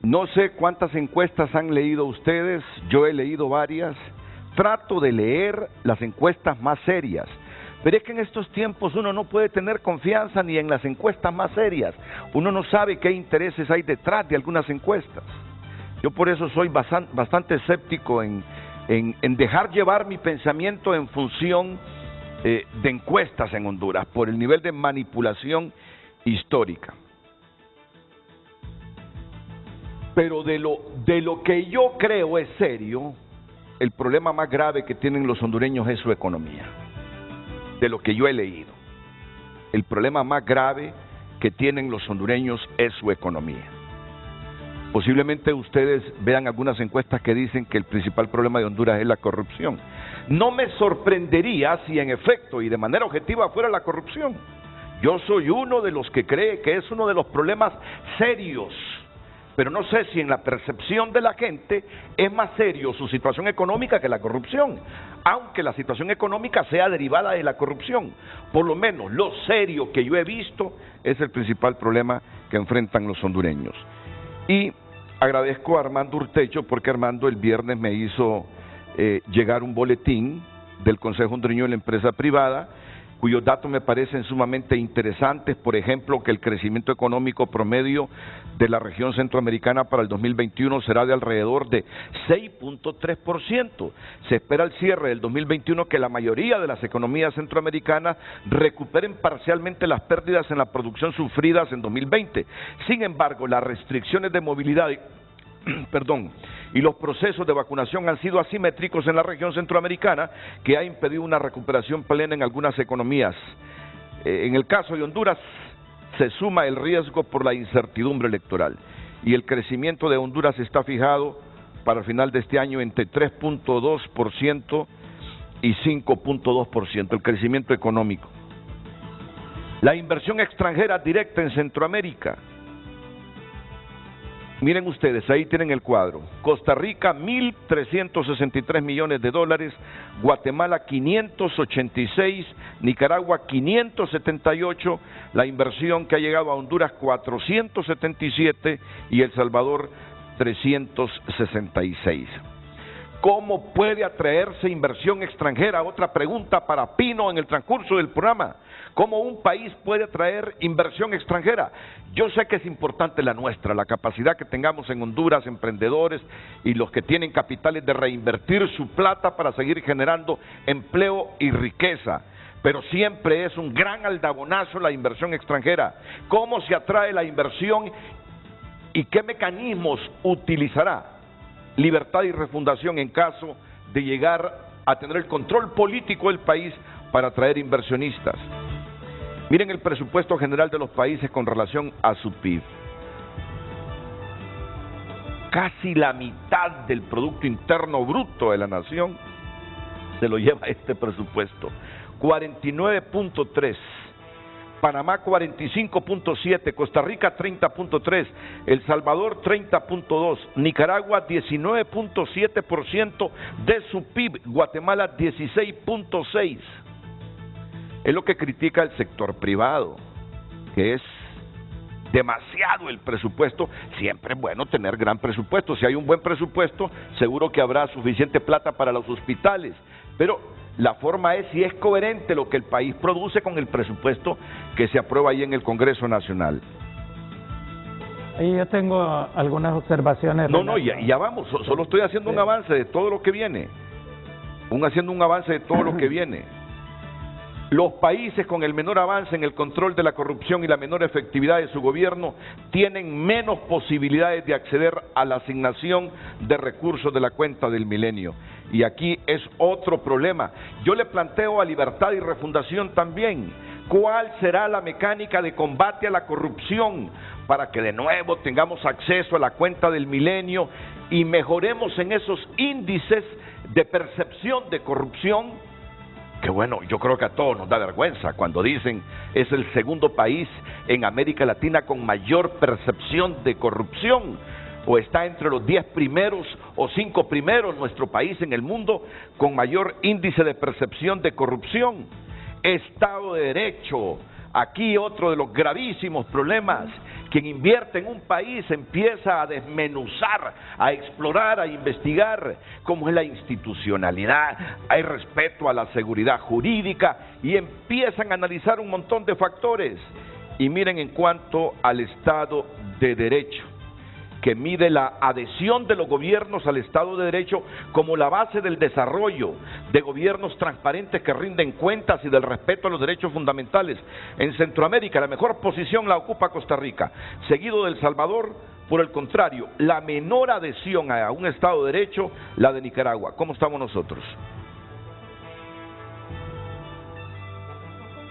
no sé cuántas encuestas han leído ustedes, yo he leído varias, trato de leer las encuestas más serias. Pero es que en estos tiempos uno no puede tener confianza ni en las encuestas más serias. Uno no sabe qué intereses hay detrás de algunas encuestas. Yo por eso soy bastante escéptico en dejar llevar mi pensamiento en función de encuestas en Honduras, por el nivel de manipulación histórica. Pero de lo que yo creo es serio, el problema más grave que tienen los hondureños es su economía. De lo que yo he leído, el problema más grave que tienen los hondureños es su economía. Posiblemente ustedes vean algunas encuestas que dicen que el principal problema de Honduras es la corrupción. No me sorprendería si en efecto y de manera objetiva fuera la corrupción. Yo soy uno de los que cree que es uno de los problemas serios, pero no sé si en la percepción de la gente es más serio su situación económica que la corrupción, aunque la situación económica sea derivada de la corrupción. Por lo menos lo serio que yo he visto es el principal problema que enfrentan los hondureños. Y agradezco a Armando Urtecho, porque Armando el viernes me hizo llegar un boletín del Consejo Hondureño de la Empresa Privada, cuyos datos me parecen sumamente interesantes. Por ejemplo, que el crecimiento económico promedio de la región centroamericana para el 2021 será de alrededor de 6.3%. Se espera al cierre del 2021 que la mayoría de las economías centroamericanas recuperen parcialmente las pérdidas en la producción sufridas en 2020. Sin embargo, las restricciones de movilidad y los procesos de vacunación han sido asimétricos en la región centroamericana, que ha impedido una recuperación plena en algunas economías. En el caso de Honduras se suma el riesgo por la incertidumbre electoral, y el crecimiento de Honduras está fijado para el final de este año entre 3.2% y 5.2%, el crecimiento económico. La inversión extranjera directa en Centroamérica. Miren ustedes, ahí tienen el cuadro. Costa Rica, 1.363 millones de dólares, Guatemala 586, Nicaragua 578, la inversión que ha llegado a Honduras 477 y El Salvador 366. ¿Cómo puede atraerse inversión extranjera? Otra pregunta para Pino en el transcurso del programa. ¿Cómo un país puede atraer inversión extranjera? Yo sé que es importante la nuestra, la capacidad que tengamos en Honduras, emprendedores y los que tienen capitales de reinvertir su plata para seguir generando empleo y riqueza. Pero siempre es un gran aldabonazo la inversión extranjera. ¿Cómo se atrae la inversión y qué mecanismos utilizará Libertad y Refundación en caso de llegar a tener el control político del país para atraer inversionistas? Miren el presupuesto general de los países con relación a su PIB. Casi la mitad del Producto Interno Bruto de la nación se lo lleva este presupuesto. 49.3, Panamá 45.7, Costa Rica 30.3, El Salvador 30.2, Nicaragua 19.7% de su PIB, Guatemala 16.6%. Es lo que critica el sector privado, que es demasiado el presupuesto. Siempre es bueno tener gran presupuesto. Si hay un buen presupuesto, seguro que habrá suficiente plata para los hospitales. Pero la forma es si es coherente lo que el país produce con el presupuesto que se aprueba ahí en el Congreso Nacional. Ahí yo tengo algunas observaciones. No, ya vamos. Solo estoy haciendo un avance de todo lo que viene. Haciendo un avance de todo lo que viene. Los países con el menor avance en el control de la corrupción y la menor efectividad de su gobierno tienen menos posibilidades de acceder a la asignación de recursos de la cuenta del milenio. Y aquí es otro problema. Yo le planteo a Libertad y Refundación también, ¿cuál será la mecánica de combate a la corrupción para que de nuevo tengamos acceso a la cuenta del milenio y mejoremos en esos índices de percepción de corrupción, que bueno, yo creo que a todos nos da vergüenza cuando dicen es el segundo país en América Latina con mayor percepción de corrupción, o está entre los 10 primeros o 5 primeros nuestro país en el mundo con mayor índice de percepción de corrupción. Estado de Derecho, aquí otro de los gravísimos problemas. Quien invierte en un país empieza a desmenuzar, a explorar, a investigar cómo es la institucionalidad, hay respeto a la seguridad jurídica y empiezan a analizar un montón de factores. Y miren, en cuanto al Estado de Derecho, que mide la adhesión de los gobiernos al Estado de Derecho como la base del desarrollo de gobiernos transparentes que rinden cuentas y del respeto a los derechos fundamentales. En Centroamérica la mejor posición la ocupa Costa Rica, seguido de El Salvador. Por el contrario, la menor adhesión a un Estado de Derecho, la de Nicaragua. ¿Cómo estamos nosotros?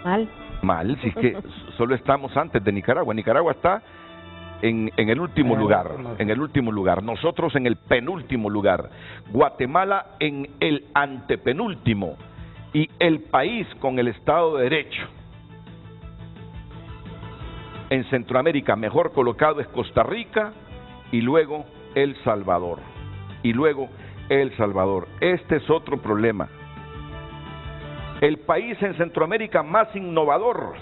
Mal. Mal, si es que solo estamos antes de Nicaragua. Nicaragua está en el último lugar, nosotros en el penúltimo lugar, Guatemala en el antepenúltimo, y el país con el Estado de Derecho en Centroamérica mejor colocado es Costa Rica, y luego El Salvador, Este es otro problema. El país en Centroamérica más innovador,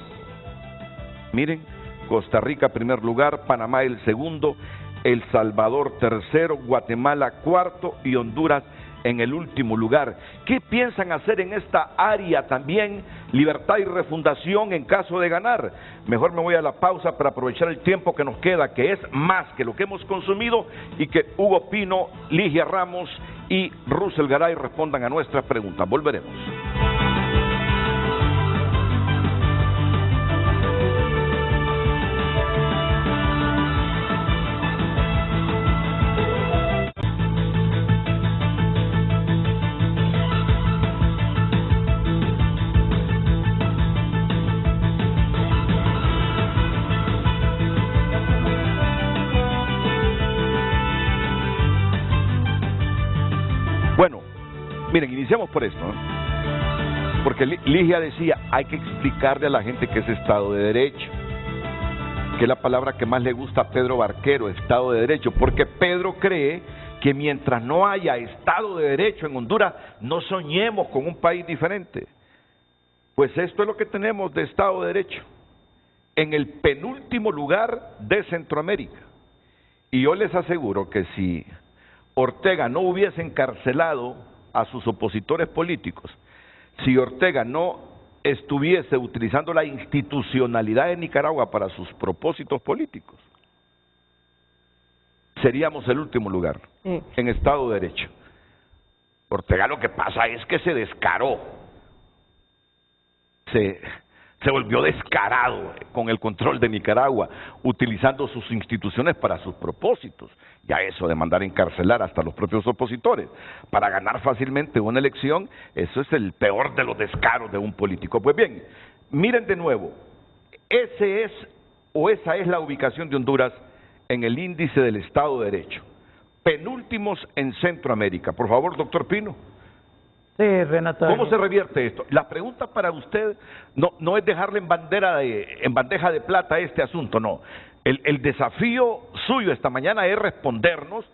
miren, Costa Rica primer lugar, Panamá el segundo, El Salvador tercero, Guatemala cuarto y Honduras en el último lugar. ¿Qué piensan hacer en esta área también? Libertad y refundación en caso de ganar. Mejor me voy a la pausa para aprovechar el tiempo que nos queda, que es más que lo que hemos consumido, y que Hugo Pino, Ligia Ramos y Russell Garay respondan a nuestras preguntas. Volveremos. Bueno, miren, iniciamos por esto, ¿no? Porque Ligia decía, hay que explicarle a la gente qué es Estado de Derecho, que es la palabra que más le gusta a Pedro Barquero, Estado de Derecho, porque Pedro cree que mientras no haya Estado de Derecho en Honduras, no soñemos con un país diferente. Pues esto es lo que tenemos de Estado de Derecho, en el penúltimo lugar de Centroamérica. Y yo les aseguro que si Ortega no hubiese encarcelado a sus opositores políticos, si Ortega no estuviese utilizando la institucionalidad de Nicaragua para sus propósitos políticos, seríamos el último lugar en Estado de Derecho. Ortega lo que pasa es que se descaró, se volvió descarado con el control de Nicaragua, utilizando sus instituciones para sus propósitos. Ya eso de mandar a encarcelar hasta los propios opositores para ganar fácilmente una elección, eso es el peor de los descaros de un político. Pues bien, miren de nuevo, esa es la ubicación de Honduras en el índice del Estado de Derecho. Penúltimos en Centroamérica. Por favor, doctor Pino. Sí, Renato. ¿Cómo se revierte esto? La pregunta para usted no es dejarle en bandeja de plata este asunto, no. El desafío suyo esta mañana es respondernos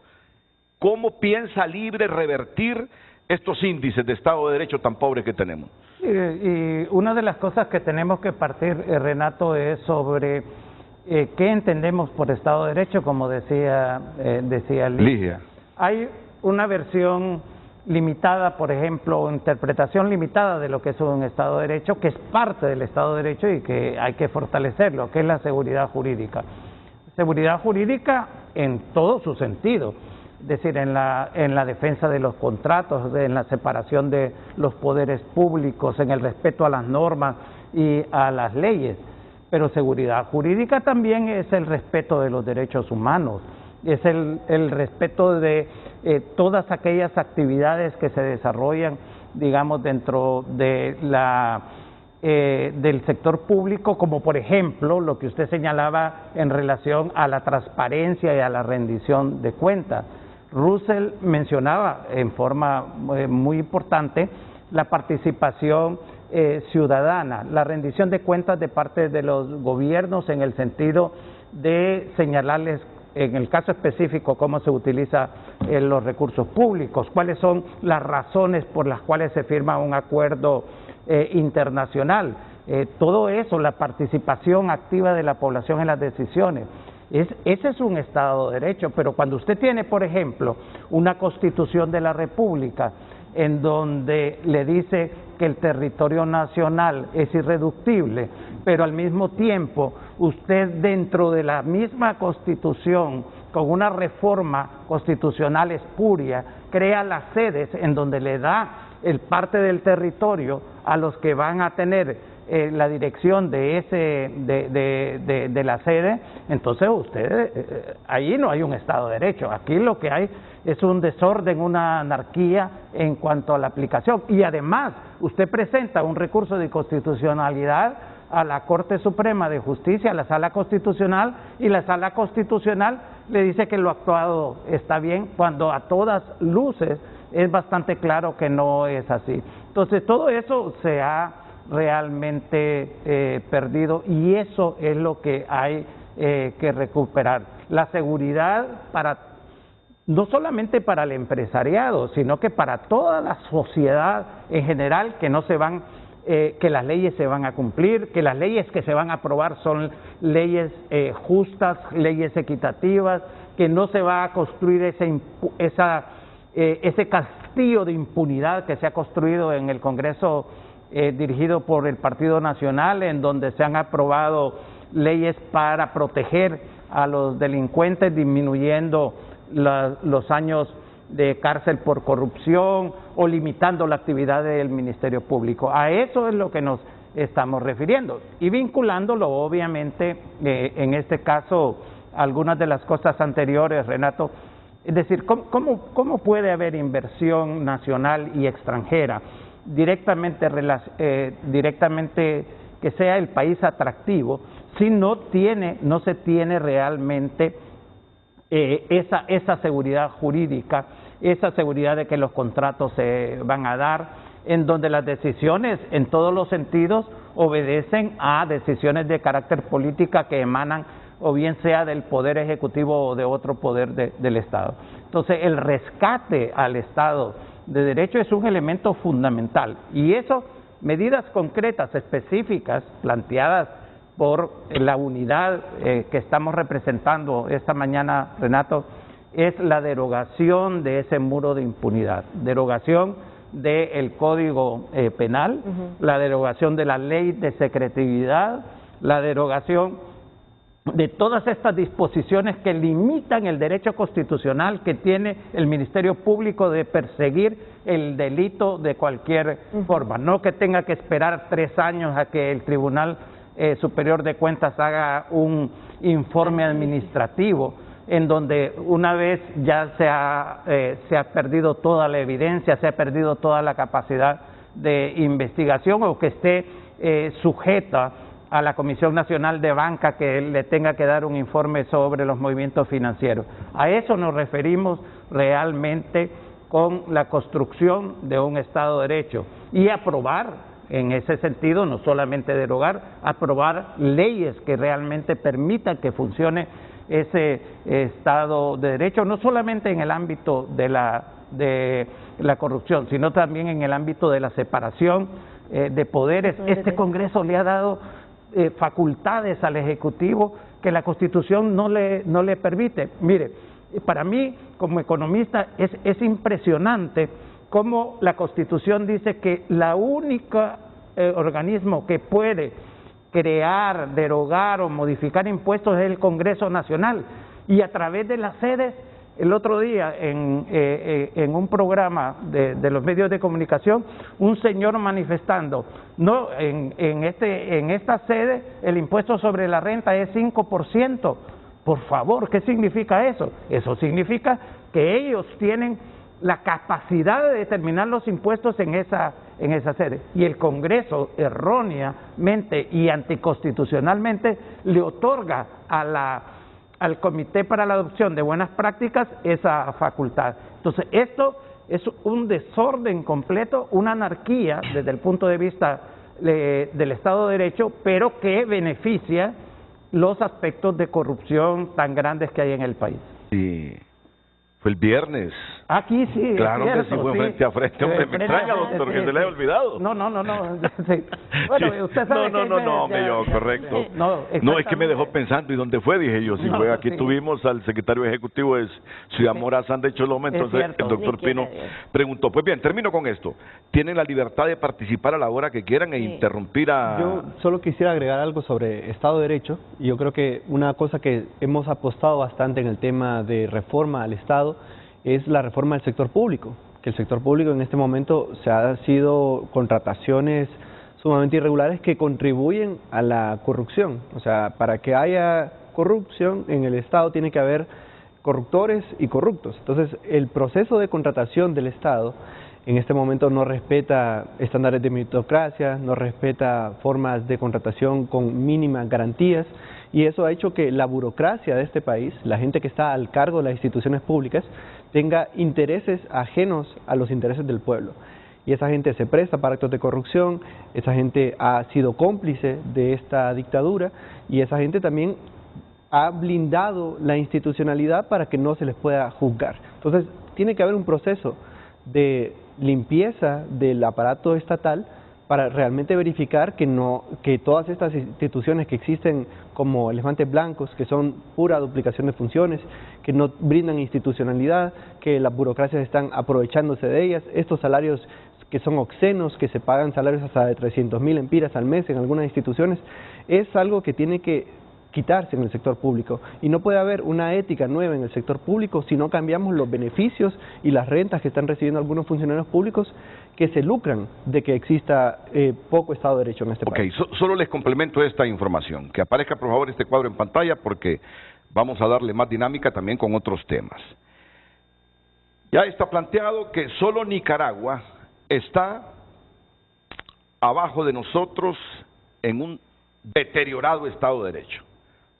cómo piensa Libre revertir estos índices de Estado de Derecho tan pobres que tenemos. Y una de las cosas que tenemos que partir, Renato, es sobre qué entendemos por Estado de Derecho, como decía Ligia. Hay una versión limitada, por ejemplo, interpretación limitada de lo que es un Estado de Derecho, que es parte del Estado de Derecho y que hay que fortalecerlo, que es la seguridad jurídica. Seguridad jurídica en todo su sentido, es decir, en la defensa de los contratos, en la separación de los poderes públicos, en el respeto a las normas y a las leyes. Pero seguridad jurídica también es el respeto de los derechos humanos, es el respeto de todas aquellas actividades que se desarrollan, digamos, dentro de la del sector público, como por ejemplo lo que usted señalaba en relación a la transparencia y a la rendición de cuentas. Russell mencionaba en forma muy importante la participación ciudadana, la rendición de cuentas de parte de los gobiernos en el sentido de señalarles, en el caso específico, cómo se utilizan los recursos públicos, cuáles son las razones por las cuales se firma un acuerdo internacional. Todo eso, la participación activa de la población en las decisiones. Ese es un Estado de Derecho, pero cuando usted tiene, por ejemplo, una Constitución de la República en donde le dice que el territorio nacional es irreductible, pero al mismo tiempo usted dentro de la misma Constitución, con una reforma constitucional espuria, crea las sedes en donde le da el parte del territorio a los que van a tener la dirección de la sede, entonces usted, ahí no hay un Estado de Derecho, aquí lo que hay es un desorden, una anarquía en cuanto a la aplicación, y además usted presenta un recurso de inconstitucionalidad a la Corte Suprema de Justicia, a la Sala Constitucional, y la Sala Constitucional le dice que lo actuado está bien, cuando a todas luces es bastante claro que no es así. Entonces todo eso se ha realmente perdido, y eso es lo que hay que recuperar. La seguridad no solamente para el empresariado, sino que para toda la sociedad en general, que no se van, que las leyes se van a cumplir, que las leyes que se van a aprobar son leyes justas, leyes equitativas, que no se va a construir ese castillo de impunidad que se ha construido en el Congreso dirigido por el Partido Nacional, en donde se han aprobado leyes para proteger a los delincuentes, disminuyendo los años de cárcel por corrupción o limitando la actividad del Ministerio Público. A eso es lo que nos estamos refiriendo, y vinculándolo obviamente en este caso algunas de las cosas anteriores, Renato. Es decir, ¿cómo puede haber inversión nacional y extranjera directamente que sea el país atractivo si no se tiene realmente esa seguridad jurídica, esa seguridad de que los contratos se van a dar, en donde las decisiones en todos los sentidos obedecen a decisiones de carácter política que emanan o bien sea del Poder Ejecutivo o de otro poder del Estado? Entonces, el rescate al Estado de Derecho es un elemento fundamental, y eso, medidas concretas, específicas, planteadas por la unidad que estamos representando esta mañana, Renato, es la derogación de ese muro de impunidad, derogación del Código Penal, la derogación de la ley de secretividad, la derogación de todas estas disposiciones que limitan el derecho constitucional que tiene el Ministerio Público de perseguir el delito de cualquier forma, no que tenga que esperar 3 años a que el Tribunal Superior de Cuentas haga un informe administrativo, en donde una vez ya se ha perdido toda la evidencia, se ha perdido toda la capacidad de investigación, o que esté sujeta a la Comisión Nacional de Banca que le tenga que dar un informe sobre los movimientos financieros. A eso nos referimos realmente con la construcción de un Estado de Derecho, y aprobar en ese sentido, no solamente derogar, aprobar leyes que realmente permitan que funcione ese Estado de Derecho, no solamente en el ámbito de la corrupción, sino también en el ámbito de la separación de poderes. Este Congreso le ha dado facultades al Ejecutivo que la Constitución no le permite. Mire, para mí como economista es impresionante cómo la Constitución dice que la única organismo que puede crear, derogar o modificar impuestos es el Congreso Nacional, y a través de las sedes. El otro día en un programa de los medios de comunicación, un señor manifestando, no, en esta sede el impuesto sobre la renta es 5%. Por favor, ¿qué significa eso? Eso significa que ellos tienen la capacidad de determinar los impuestos en esa en esa sede. Y el Congreso erróneamente y anticonstitucionalmente le otorga al Comité para la Adopción de Buenas Prácticas esa facultad. Entonces, esto es un desorden completo, una anarquía desde el punto de vista del Estado de Derecho, pero que beneficia los aspectos de corrupción tan grandes que hay en el país. Sí, fue el viernes. Aquí sí, claro es que cierto, sí, fue sí. frente a frente. Hombre, me extraña, doctor, que se le haya olvidado. No. Sí. Bueno, Sí. usted sabe No, hombre, yo, correcto. No, es que me dejó pensando, ¿y dónde fue? Dije yo, si No, fue aquí, sí. tuvimos al secretario ejecutivo de Ciudad Morazán de Choloma, entonces cierto. el doctor Ni quiera Pino Dios. preguntó. Pues bien, termino con esto. Tienen la libertad de participar a la hora que quieran e Sí. interrumpir a... Yo solo quisiera agregar algo sobre Estado de Derecho, y yo creo que una cosa que hemos apostado bastante en el tema de reforma al Estado es la reforma del sector público, que el sector público en este momento se ha sido contrataciones sumamente irregulares que contribuyen a la corrupción. O sea, para que haya corrupción en el Estado tiene que haber corruptores y corruptos. Entonces, el proceso de contratación del Estado en este momento no respeta estándares de meritocracia, no respeta formas de contratación con mínimas garantías, y eso ha hecho que la burocracia de este país, la gente que está al cargo de las instituciones públicas, tenga intereses ajenos a los intereses del pueblo. Y esa gente se presta para actos de corrupción, esa gente ha sido cómplice de esta dictadura, y esa gente también ha blindado la institucionalidad para que no se les pueda juzgar. Entonces, tiene que haber un proceso de limpieza del aparato estatal para realmente verificar que todas estas instituciones que existen como elefantes blancos, que son pura duplicación de funciones, que no brindan institucionalidad, que las burocracias están aprovechándose de ellas, estos salarios que son obscenos, que se pagan salarios hasta de 300.000 empiras al mes en algunas instituciones, es algo que tiene que quitarse en el sector público, y no puede haber una ética nueva en el sector público si no cambiamos los beneficios y las rentas que están recibiendo algunos funcionarios públicos que se lucran de que exista poco Estado de Derecho en este país. Solo les complemento esta información, que aparezca por favor este cuadro en pantalla porque vamos a darle más dinámica también con otros temas. Ya está planteado que solo Nicaragua está abajo de nosotros en un deteriorado Estado de Derecho.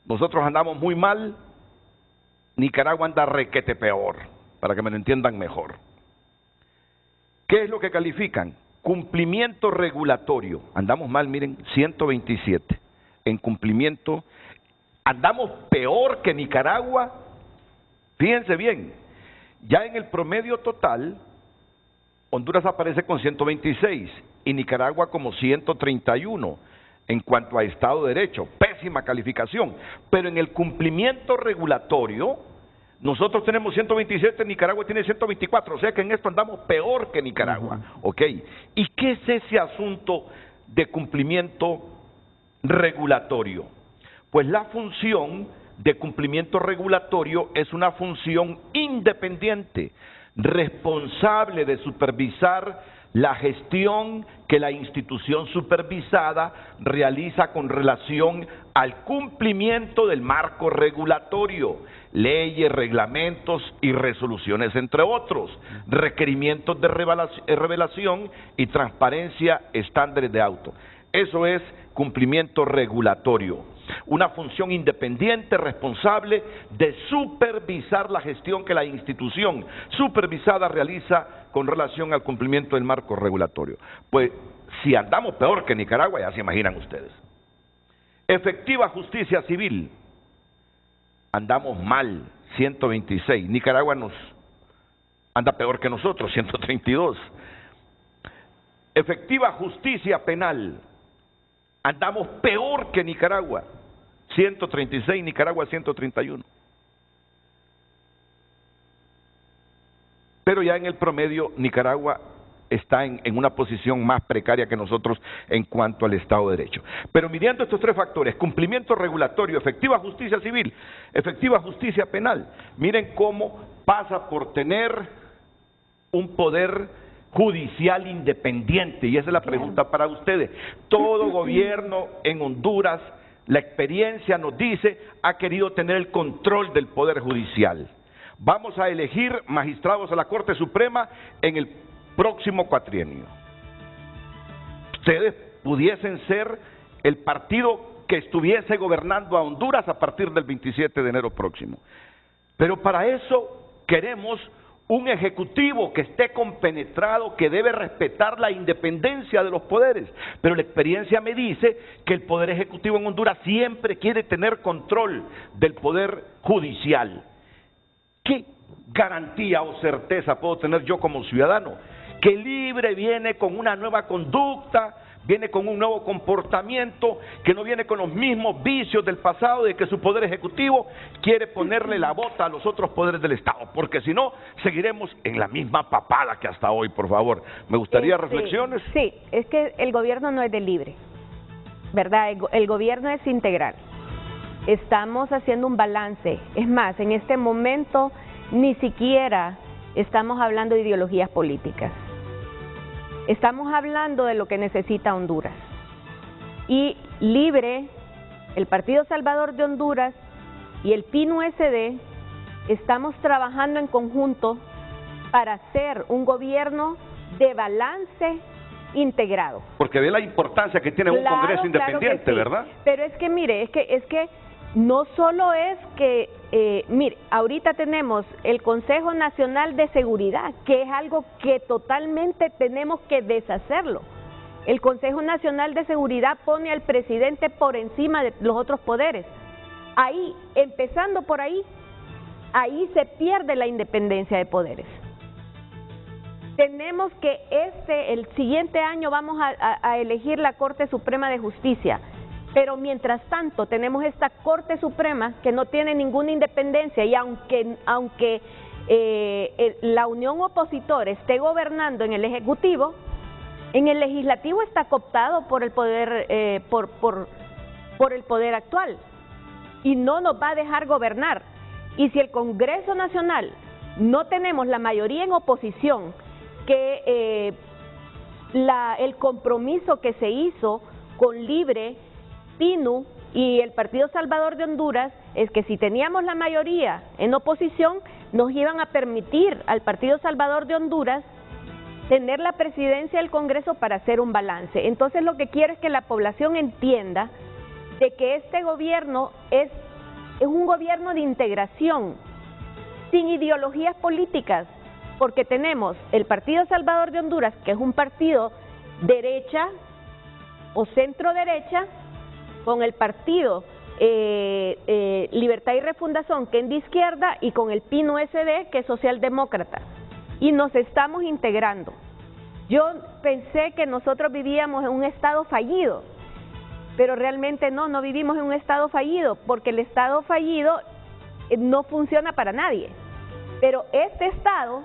Nosotros andamos muy mal, Nicaragua anda requete peor, para que me lo entiendan mejor. ¿Qué es lo que califican? Cumplimiento regulatorio. Andamos mal, miren, 127 en cumplimiento. Andamos peor que Nicaragua. Fíjense bien, ya en el promedio total, Honduras aparece con 126 y Nicaragua como 131. En cuanto a Estado de Derecho, pésima calificación, pero en el cumplimiento regulatorio, nosotros tenemos 127, Nicaragua tiene 124, o sea que en esto andamos peor que Nicaragua, ¿ok? ¿Y qué es ese asunto de cumplimiento regulatorio? Pues la función de cumplimiento regulatorio es una función independiente, responsable de supervisar la gestión que la institución supervisada realiza con relación al cumplimiento del marco regulatorio, leyes, reglamentos y resoluciones, entre otros, requerimientos de revelación y transparencia, estándares de auto. Eso es cumplimiento regulatorio. Una función independiente, responsable de supervisar la gestión que la institución supervisada realiza con relación al cumplimiento del marco regulatorio. Pues si andamos peor que Nicaragua, ya se imaginan ustedes. Efectiva justicia civil, andamos mal, 126. Nicaragua nos anda peor que nosotros, 132. Efectiva justicia penal, andamos peor que Nicaragua, 136, Nicaragua 131. Pero ya en el promedio, Nicaragua está en una posición más precaria que nosotros en cuanto al Estado de Derecho. Pero midiendo estos tres factores, cumplimiento regulatorio, efectiva justicia civil, efectiva justicia penal, miren cómo pasa por tener un poder judicial independiente, y esa es la pregunta para ustedes. Todo gobierno en Honduras, la experiencia nos dice, ha querido tener el control del poder judicial. Vamos a elegir magistrados a la Corte Suprema en el próximo cuatrienio. ustedes pudiesen ser el partido que estuviese gobernando a Honduras a partir del 27 de enero próximo. Pero para eso queremos un ejecutivo que esté compenetrado, que debe respetar la independencia de los poderes. Pero la experiencia me dice que el poder ejecutivo en Honduras siempre quiere tener control del poder judicial. ¿Qué garantía o certeza puedo tener yo como ciudadano? Que Libre viene con una nueva conducta, viene con un nuevo comportamiento, que no viene con los mismos vicios del pasado, de que su poder ejecutivo quiere ponerle la bota a los otros poderes del Estado, porque si no, seguiremos en la misma papada que hasta hoy, por favor. Me gustaría reflexiones. Sí, es que el gobierno no es de Libre, ¿verdad? El gobierno es integral. Estamos haciendo un balance. Es más, en este momento ni siquiera estamos hablando de ideologías políticas. Estamos hablando de lo que necesita Honduras. Y Libre, el Partido Salvador de Honduras y el PIN-USD estamos trabajando en conjunto para hacer un gobierno de balance integrado. Porque ve la importancia que tiene un Congreso independiente, claro, sí. ¿verdad? Pero es que mire, es que no solo es que, mire, ahorita tenemos el Consejo Nacional de Seguridad, que es algo que totalmente tenemos que deshacerlo. El Consejo Nacional de Seguridad pone al presidente por encima de los otros poderes. Ahí, empezando por ahí se pierde la independencia de poderes. Tenemos que el siguiente año vamos a elegir la Corte Suprema de Justicia. Pero mientras tanto tenemos esta Corte Suprema que no tiene ninguna independencia y aunque la unión opositora esté gobernando en el Ejecutivo, en el Legislativo está cooptado por el poder por el poder actual y no nos va a dejar gobernar. Y si el Congreso Nacional no tenemos la mayoría en oposición, que el compromiso que se hizo con Libre, PINU y el Partido Salvador de Honduras es que si teníamos la mayoría en oposición, nos iban a permitir al Partido Salvador de Honduras tener la presidencia del Congreso para hacer un balance. Entonces lo que quiero es que la población entienda de que este gobierno es un gobierno de integración, sin ideologías políticas, porque tenemos el Partido Salvador de Honduras, que es un partido derecha o centro derecha, con el partido Libertad y Refundación, que es de izquierda, y con el PIN-USD, que es socialdemócrata. Y nos estamos integrando. Yo pensé que nosotros vivíamos en un estado fallido, pero realmente no vivimos en un estado fallido, porque el estado fallido no funciona para nadie. Pero este estado,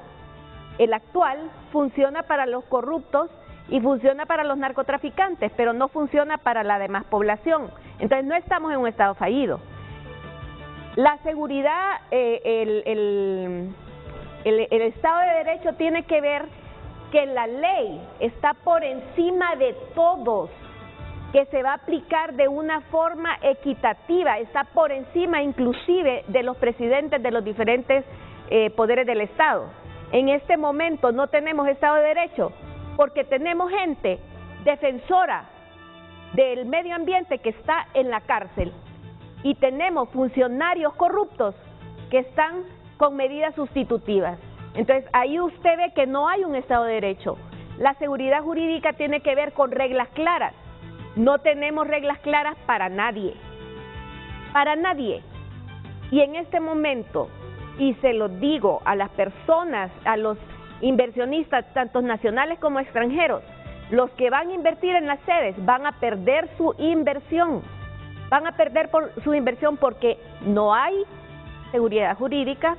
el actual, funciona para los corruptos y funciona para los narcotraficantes, pero no funciona para la demás población. Entonces no estamos en un estado fallido. La seguridad, el Estado de Derecho tiene que ver que la ley está por encima de todos, que se va a aplicar de una forma equitativa, está por encima inclusive de los presidentes de los diferentes poderes del Estado. En este momento no tenemos Estado de Derecho, porque tenemos gente defensora del medio ambiente que está en la cárcel y tenemos funcionarios corruptos que están con medidas sustitutivas. Entonces ahí usted ve que no hay un Estado de Derecho. La seguridad jurídica tiene que ver con reglas claras. No tenemos reglas claras para nadie. Para nadie. Y en este momento, y se lo digo a las personas, a los inversionistas, tanto nacionales como extranjeros, los que van a invertir en las sedes van a perder su inversión. Van a perder su inversión porque no hay seguridad jurídica,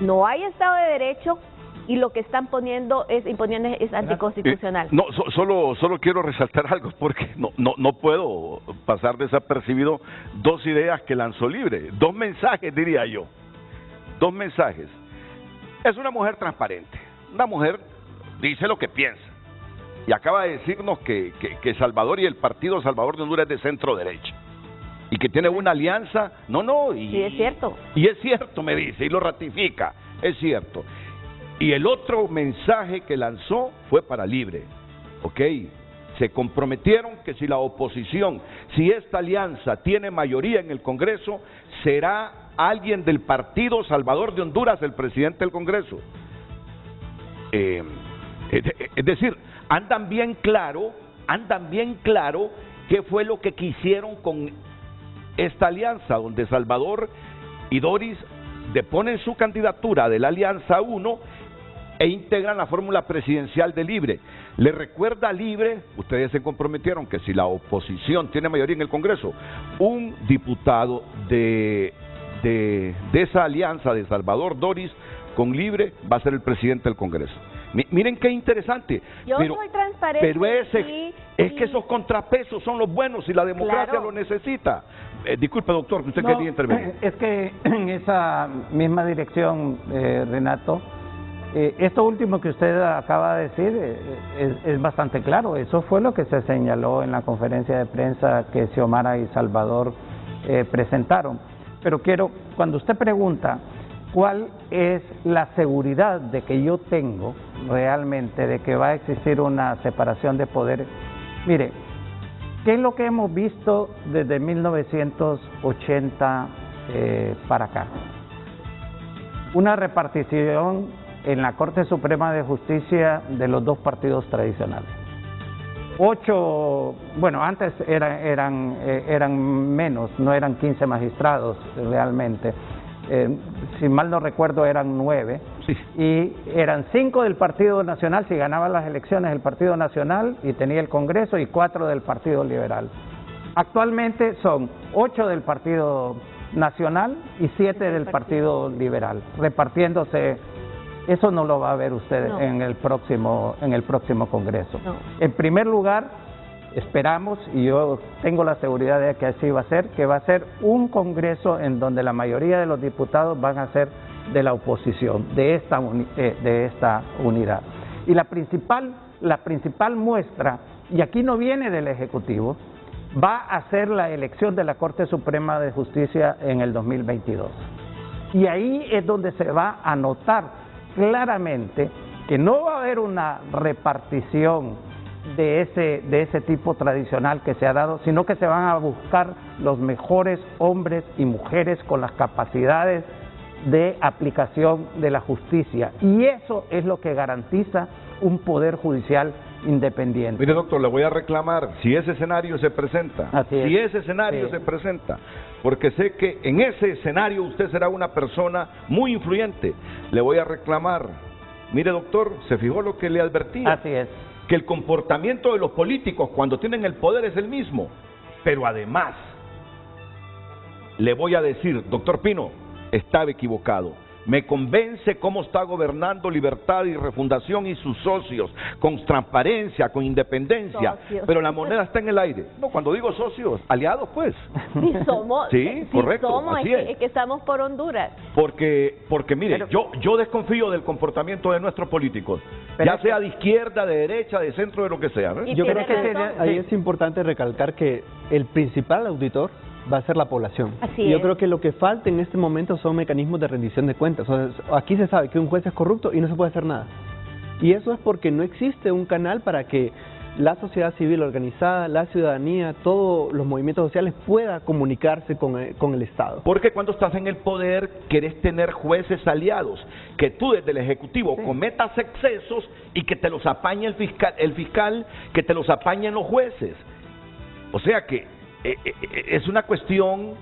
no hay Estado de Derecho y lo que están imponiendo es anticonstitucional. No, solo quiero resaltar algo porque no puedo pasar desapercibido dos ideas que lanzó Libre, dos mensajes diría yo, dos mensajes. Es una mujer transparente, una mujer dice lo que piensa y acaba de decirnos que Salvador y el Partido Salvador de Honduras es de centro derecha y que tiene una alianza, sí, es cierto. Y es cierto, me dice, y lo ratifica, es cierto. Y el otro mensaje que lanzó fue para Libre, ¿ok? se comprometieron que si la oposición, si esta alianza tiene mayoría en el Congreso, será alguien del Partido Salvador de Honduras el presidente del Congreso. Es decir, andan bien claro qué fue lo que quisieron con esta alianza, donde Salvador y Doris deponen su candidatura de la Alianza 1 e integran la fórmula presidencial de Libre. Le recuerda a Libre, ustedes se comprometieron que si la oposición tiene mayoría en el Congreso, un diputado de esa alianza de Salvador Doris con Libre va a ser el presidente del Congreso. Miren qué interesante. Soy transparente. Pero es que esos contrapesos son los buenos y la democracia lo necesita. Disculpe, doctor, que usted quería intervenir. Es que en esa misma dirección, Renato, esto último que usted acaba de decir es bastante claro. Eso fue lo que se señaló en la conferencia de prensa que Xiomara y Salvador presentaron. Pero cuando usted pregunta cuál es la seguridad de que yo tengo realmente de que va a existir una separación de poderes, mire, ¿qué es lo que hemos visto desde 1980 para acá? Una repartición en la Corte Suprema de Justicia de los dos partidos tradicionales. 8, bueno, antes eran menos, no eran 15 magistrados realmente. Si mal no recuerdo eran 9, sí. Y eran 5 del Partido Nacional si ganaba las elecciones el Partido Nacional y tenía el Congreso, y 4 del Partido Liberal. Actualmente son 8 del Partido Nacional y 7 del Partido Liberal, repartiéndose. Eso no lo va a ver usted en el próximo Congreso. No. En primer lugar, esperamos, y yo tengo la seguridad de que así va a ser, que va a ser un Congreso en donde la mayoría de los diputados van a ser de la oposición, de esta unidad. Y la principal muestra, y aquí no viene del Ejecutivo, va a ser la elección de la Corte Suprema de Justicia en el 2022. Y ahí es donde se va a notar claramente que no va a haber una repartición de ese tipo tradicional que se ha dado, sino que se van a buscar los mejores hombres y mujeres con las capacidades de aplicación de la justicia, y eso es lo que garantiza un poder judicial independiente. Mire, doctor, le voy a reclamar, si ese escenario se presenta, se presenta, porque sé que en ese escenario usted será una persona muy influyente, le voy a reclamar, mire, doctor, ¿se fijó lo que le advertía? Así es. Que el comportamiento de los políticos cuando tienen el poder es el mismo, pero además, le voy a decir, doctor Pino, estaba equivocado. Me convence cómo está gobernando Libertad y Refundación y sus socios, con transparencia, con independencia, pero la moneda está en el aire. No, cuando digo socios, aliados pues. Sí somos, sí, correcto, somos, así es que estamos por Honduras. Porque mire, yo desconfío del comportamiento de nuestros políticos, ya sea de izquierda, de derecha, de centro, de lo que sea, ¿no? Yo creo que ahí es importante recalcar que el principal auditor va a ser la población. Yo creo que lo que falta en este momento son mecanismos de rendición de cuentas. O sea, aquí se sabe que un juez es corrupto y no se puede hacer nada. Y eso es porque no existe un canal para que la sociedad civil organizada, la ciudadanía, todos los movimientos sociales pueda comunicarse con el Estado. Porque cuando estás en el poder querés tener jueces aliados, que tú desde el Ejecutivo cometas excesos y que te los apañe el fiscal, que te los apañen los jueces. O sea que es una cuestión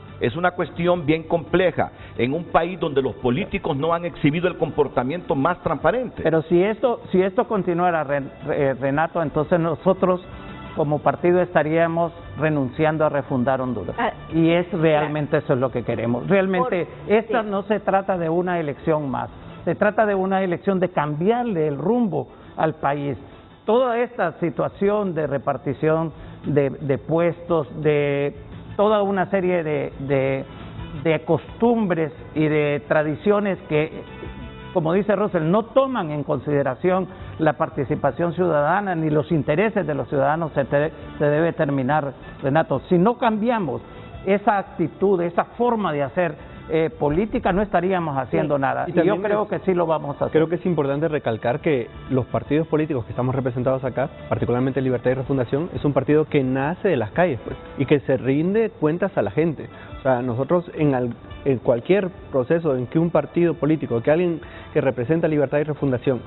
bien compleja en un país donde los políticos no han exhibido el comportamiento más transparente. Pero si esto continuara, Renato, entonces nosotros como partido estaríamos renunciando a refundar Honduras. Y realmente eso es lo que queremos. Realmente no se trata de una elección más, se trata de una elección de cambiarle el rumbo al país. Toda esta situación de repartición de puestos, de toda una serie de costumbres y de tradiciones que, como dice Russell, no toman en consideración la participación ciudadana ni los intereses de los ciudadanos, se debe terminar, Renato. Si no cambiamos esa actitud, esa forma de hacer política no estaríamos haciendo nada. Y yo creo que sí lo vamos a hacer. Creo que es importante recalcar que los partidos políticos que estamos representados acá, particularmente Libertad y Refundación, es un partido que nace de las calles, pues, y que se rinde cuentas a la gente. O sea, nosotros en cualquier proceso en que un partido político, que alguien que representa Libertad y Refundación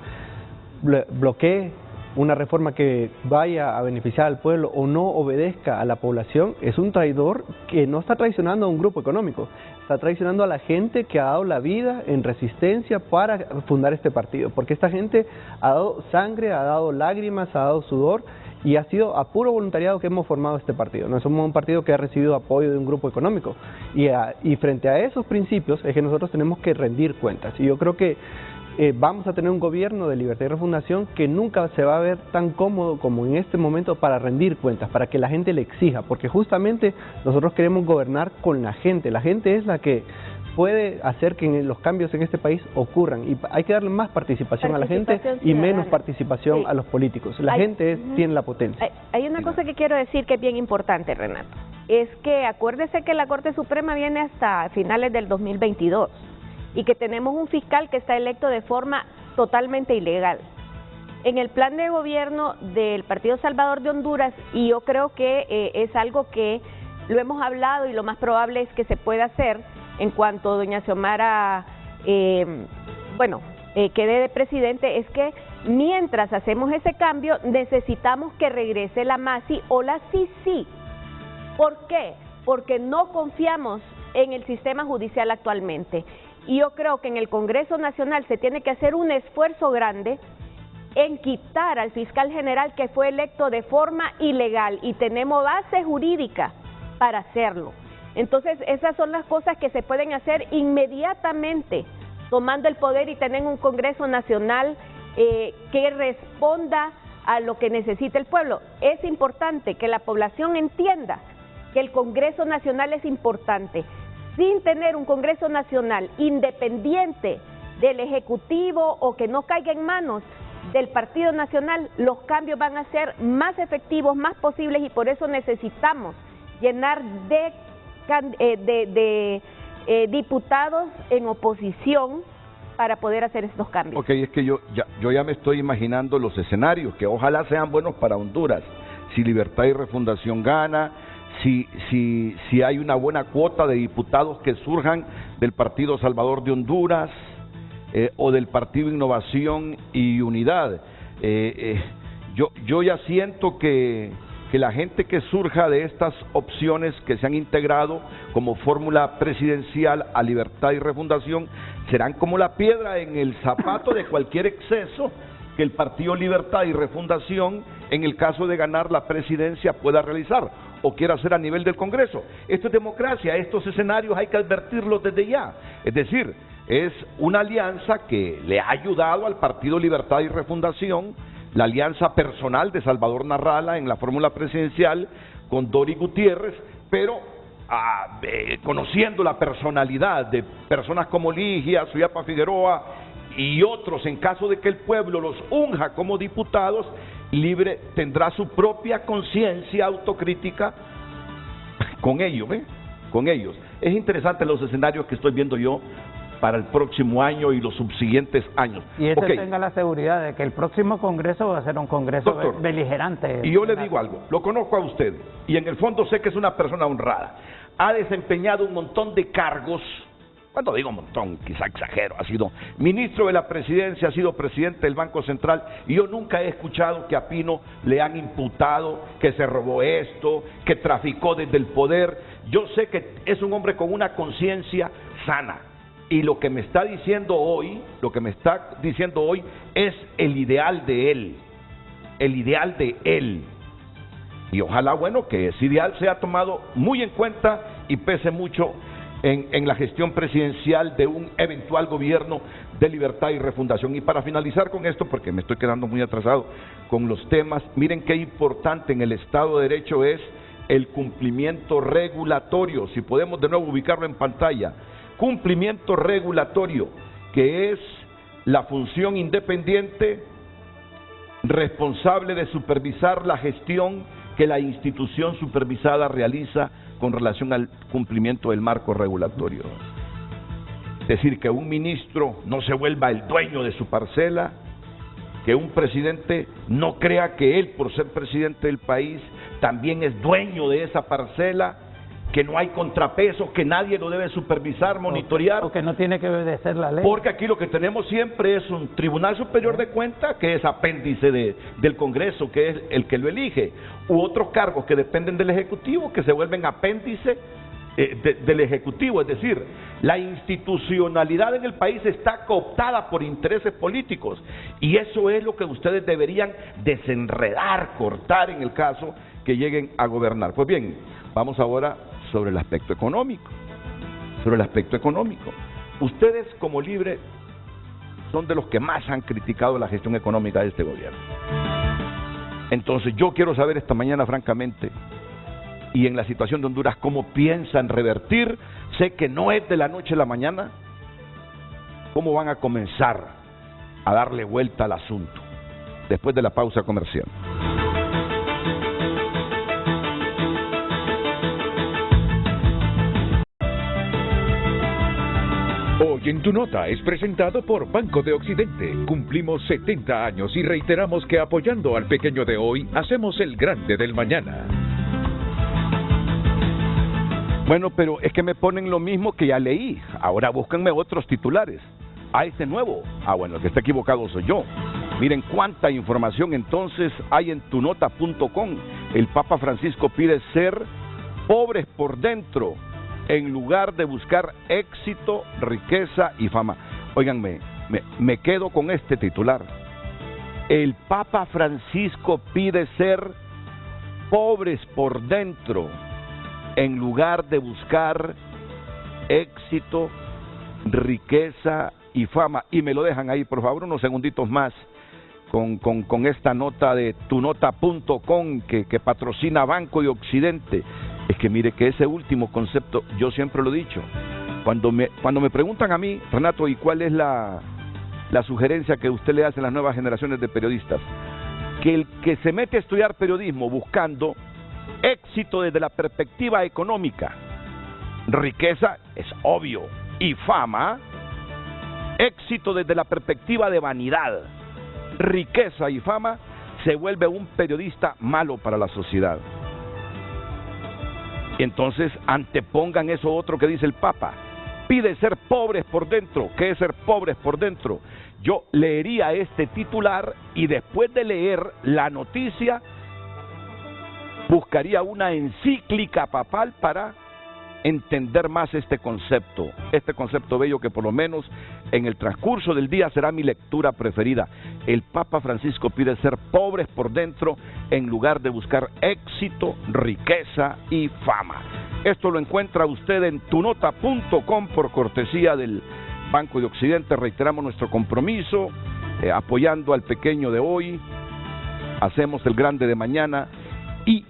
bloquee una reforma que vaya a beneficiar al pueblo o no obedezca a la población, es un traidor que no está traicionando a un grupo económico, está traicionando a la gente que ha dado la vida en resistencia para fundar este partido, porque esta gente ha dado sangre, ha dado lágrimas, ha dado sudor, y ha sido a puro voluntariado que hemos formado este partido. No somos un partido que ha recibido apoyo de un grupo económico, y frente a esos principios es que nosotros tenemos que rendir cuentas, y yo creo que vamos a tener un gobierno de Libertad y Refundación que nunca se va a ver tan cómodo como en este momento para rendir cuentas, para que la gente le exija, porque justamente nosotros queremos gobernar con la gente es la que puede hacer que los cambios en este país ocurran, y hay que darle más participación a la gente y menos participación a los políticos. La gente tiene la potencia. Hay una cosa que quiero decir que es bien importante, Renato, es que acuérdese que la Corte Suprema viene hasta finales del 2022 y que tenemos un fiscal que está electo de forma totalmente ilegal. En el plan de gobierno del Partido Salvador de Honduras, y yo creo que es algo que lo hemos hablado y lo más probable es que se pueda hacer en cuanto doña Xiomara quede de presidente, es que mientras hacemos ese cambio necesitamos que regrese la MASI o la CICI. ¿Por qué? Porque no confiamos en el sistema judicial actualmente. Y yo creo que en el Congreso Nacional se tiene que hacer un esfuerzo grande en quitar al fiscal general que fue electo de forma ilegal, y tenemos base jurídica para hacerlo. Entonces esas son las cosas que se pueden hacer inmediatamente, tomando el poder y tener un Congreso Nacional que responda a lo que necesita el pueblo. Es importante que la población entienda que el Congreso Nacional es importante. Sin tener un Congreso Nacional independiente del Ejecutivo o que no caiga en manos del Partido Nacional, los cambios van a ser más efectivos, más posibles, y por eso necesitamos llenar de diputados en oposición para poder hacer estos cambios. Ok, es que yo ya me estoy imaginando los escenarios, que ojalá sean buenos para Honduras. Si Libertad y Refundación gana, si hay una buena cuota de diputados que surjan del Partido Salvador de Honduras o del Partido Innovación y Unidad. Yo ya siento que la gente que surja de estas opciones que se han integrado como fórmula presidencial a Libertad y Refundación serán como la piedra en el zapato de cualquier exceso que el Partido Libertad y Refundación, en el caso de ganar la presidencia, pueda realizar o quiera hacer a nivel del Congreso. Esto es democracia, estos escenarios hay que advertirlos desde ya. Es decir, es una alianza que le ha ayudado al Partido Libertad y Refundación, la alianza personal de Salvador Narrala en la fórmula presidencial con Dori Gutiérrez, pero conociendo la personalidad de personas como Ligia, Suyapa Figueroa y otros, en caso de que el pueblo los unja como diputados, Libre tendrá su propia conciencia autocrítica con ellos, con ellos. Es interesante los escenarios que estoy viendo yo para el próximo año y los subsiguientes años. Y tenga la seguridad de que el próximo Congreso va a ser un Congreso beligerante. Y yo le digo algo, lo conozco a usted y en el fondo sé que es una persona honrada. Ha desempeñado un montón de cargos. Cuando digo un montón, quizá exagero, ha sido ministro de la presidencia, ha sido presidente del Banco Central, y yo nunca he escuchado que a Pino le han imputado que se robó esto, que traficó desde el poder. Yo sé que es un hombre con una conciencia sana, y lo que me está diciendo hoy, es el ideal de él, y ojalá, bueno, que ese ideal sea tomado muy en cuenta y pese mucho en la gestión presidencial de un eventual gobierno de Libertad y Refundación. Y para finalizar con esto, porque me estoy quedando muy atrasado con los temas, miren qué importante en el Estado de Derecho es el cumplimiento regulatorio. Si podemos de nuevo ubicarlo en pantalla, cumplimiento regulatorio, que es la función independiente responsable de supervisar la gestión que la institución supervisada realiza con relación al cumplimiento del marco regulatorio. Es decir, que un ministro no se vuelva el dueño de su parcela, que un presidente no crea que él, por ser presidente del país, también es dueño de esa parcela, que no hay contrapesos, que nadie lo debe supervisar, monitorear. O que no tiene que obedecer la ley. Porque aquí lo que tenemos siempre es un Tribunal Superior de Cuentas, que es apéndice del Congreso, que es el que lo elige, u otros cargos que dependen del Ejecutivo, que se vuelven apéndice del Ejecutivo. Es decir, la institucionalidad en el país está cooptada por intereses políticos, y eso es lo que ustedes deberían desenredar, cortar en el caso que lleguen a gobernar. Pues bien, vamos ahora sobre el aspecto económico. Sobre el aspecto económico. Ustedes, como Libre, son de los que más han criticado la gestión económica de este gobierno. Entonces, yo quiero saber esta mañana, francamente, y en la situación de Honduras, ¿cómo piensan revertir? Sé que no es de la noche a la mañana. ¿Cómo van a comenzar a darle vuelta al asunto? Después de la pausa comercial. Hoy en Tu Nota es presentado por Banco de Occidente. Cumplimos 70 años y reiteramos que apoyando al pequeño de hoy, hacemos el grande del mañana. Bueno, pero es que me ponen lo mismo que ya leí. Ahora búsquenme otros titulares. Este nuevo. Bueno, el que está equivocado soy yo. Miren cuánta información entonces hay en tunota.com. El Papa Francisco pide ser pobres por dentro, en lugar de buscar éxito, riqueza y fama. Óiganme, me quedo con este titular. El Papa Francisco pide ser pobres por dentro, en lugar de buscar éxito, riqueza y fama. Y me lo dejan ahí, por favor, unos segunditos más, con esta nota de tunota.com que patrocina Banco de Occidente. Es que mire que ese último concepto, yo siempre lo he dicho, cuando me preguntan a mí, Renato, ¿y cuál es la sugerencia que usted le hace a las nuevas generaciones de periodistas? Que el que se mete a estudiar periodismo buscando éxito desde la perspectiva económica, riqueza es obvio, y fama, éxito desde la perspectiva de vanidad, riqueza y fama, se vuelve un periodista malo para la sociedad. Entonces antepongan eso otro que dice el Papa. Pide ser pobres por dentro. ¿Qué es ser pobres por dentro? Yo leería este titular y después de leer la noticia buscaría una encíclica papal para entender más este concepto bello que por lo menos en el transcurso del día será mi lectura preferida. El Papa Francisco pide ser pobres por dentro en lugar de buscar éxito, riqueza y fama. Esto lo encuentra usted en tunota.com por cortesía del Banco de Occidente. Reiteramos nuestro compromiso, apoyando al pequeño de hoy, hacemos el grande de mañana. ¿Y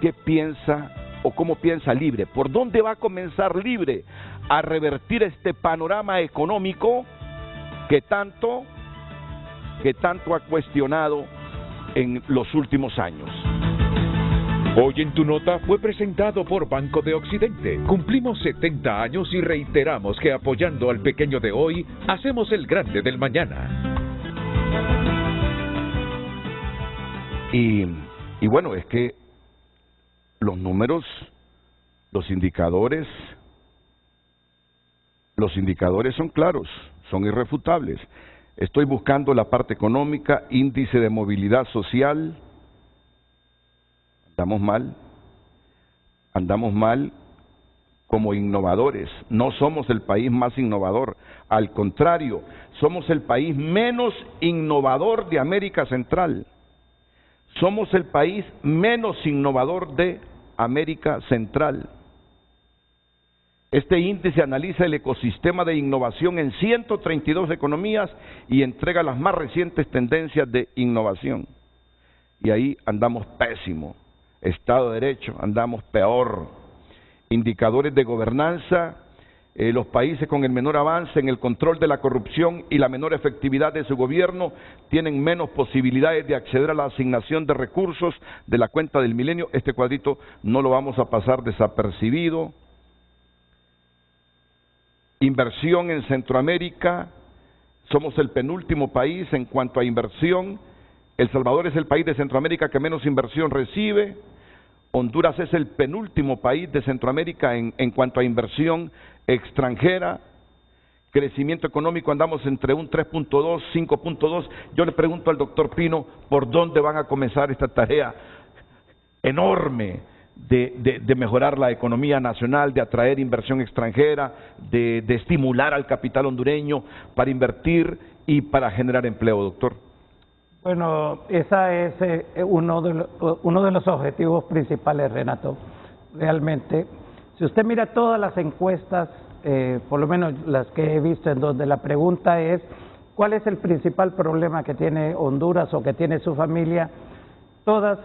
qué piensa o cómo piensa Libre? ¿Por dónde va a comenzar Libre a revertir este panorama económico que tanto ha cuestionado en los últimos años? Hoy en Tu Nota fue presentado por Banco de Occidente. Cumplimos 70 años y reiteramos que apoyando al pequeño de hoy, hacemos el grande del mañana. Y bueno, es que los números, los indicadores son claros, son irrefutables. Estoy buscando la parte económica, índice de movilidad social. Andamos mal como innovadores. No somos el país más innovador, al contrario, somos el país menos innovador de América Central. Somos el país menos innovador de América Central. Este índice analiza el ecosistema de innovación en 132 economías y entrega las más recientes tendencias de innovación. Y ahí andamos pésimo. Estado de Derecho, andamos peor. Indicadores de gobernanza, los países con el menor avance en el control de la corrupción y la menor efectividad de su gobierno tienen menos posibilidades de acceder a la asignación de recursos de la cuenta del milenio. Este cuadrito no lo vamos a pasar desapercibido. inversión en Centroamérica, somos el penúltimo país en cuanto a inversión. El Salvador es el país de Centroamérica que menos inversión recibe. Honduras es el penúltimo país de Centroamérica en cuanto a inversión extranjera. Crecimiento económico andamos entre un 3.2, 5.2. Yo le pregunto al doctor Pino, ¿por dónde van a comenzar esta tarea enorme de mejorar la economía nacional, de atraer inversión extranjera, de estimular al capital hondureño para invertir y para generar empleo, doctor? Bueno, ese es uno de los objetivos principales, Renato. Realmente, si usted mira todas las encuestas, por lo menos las que he visto, en donde la pregunta es ¿cuál es el principal problema que tiene Honduras o que tiene su familia? Todas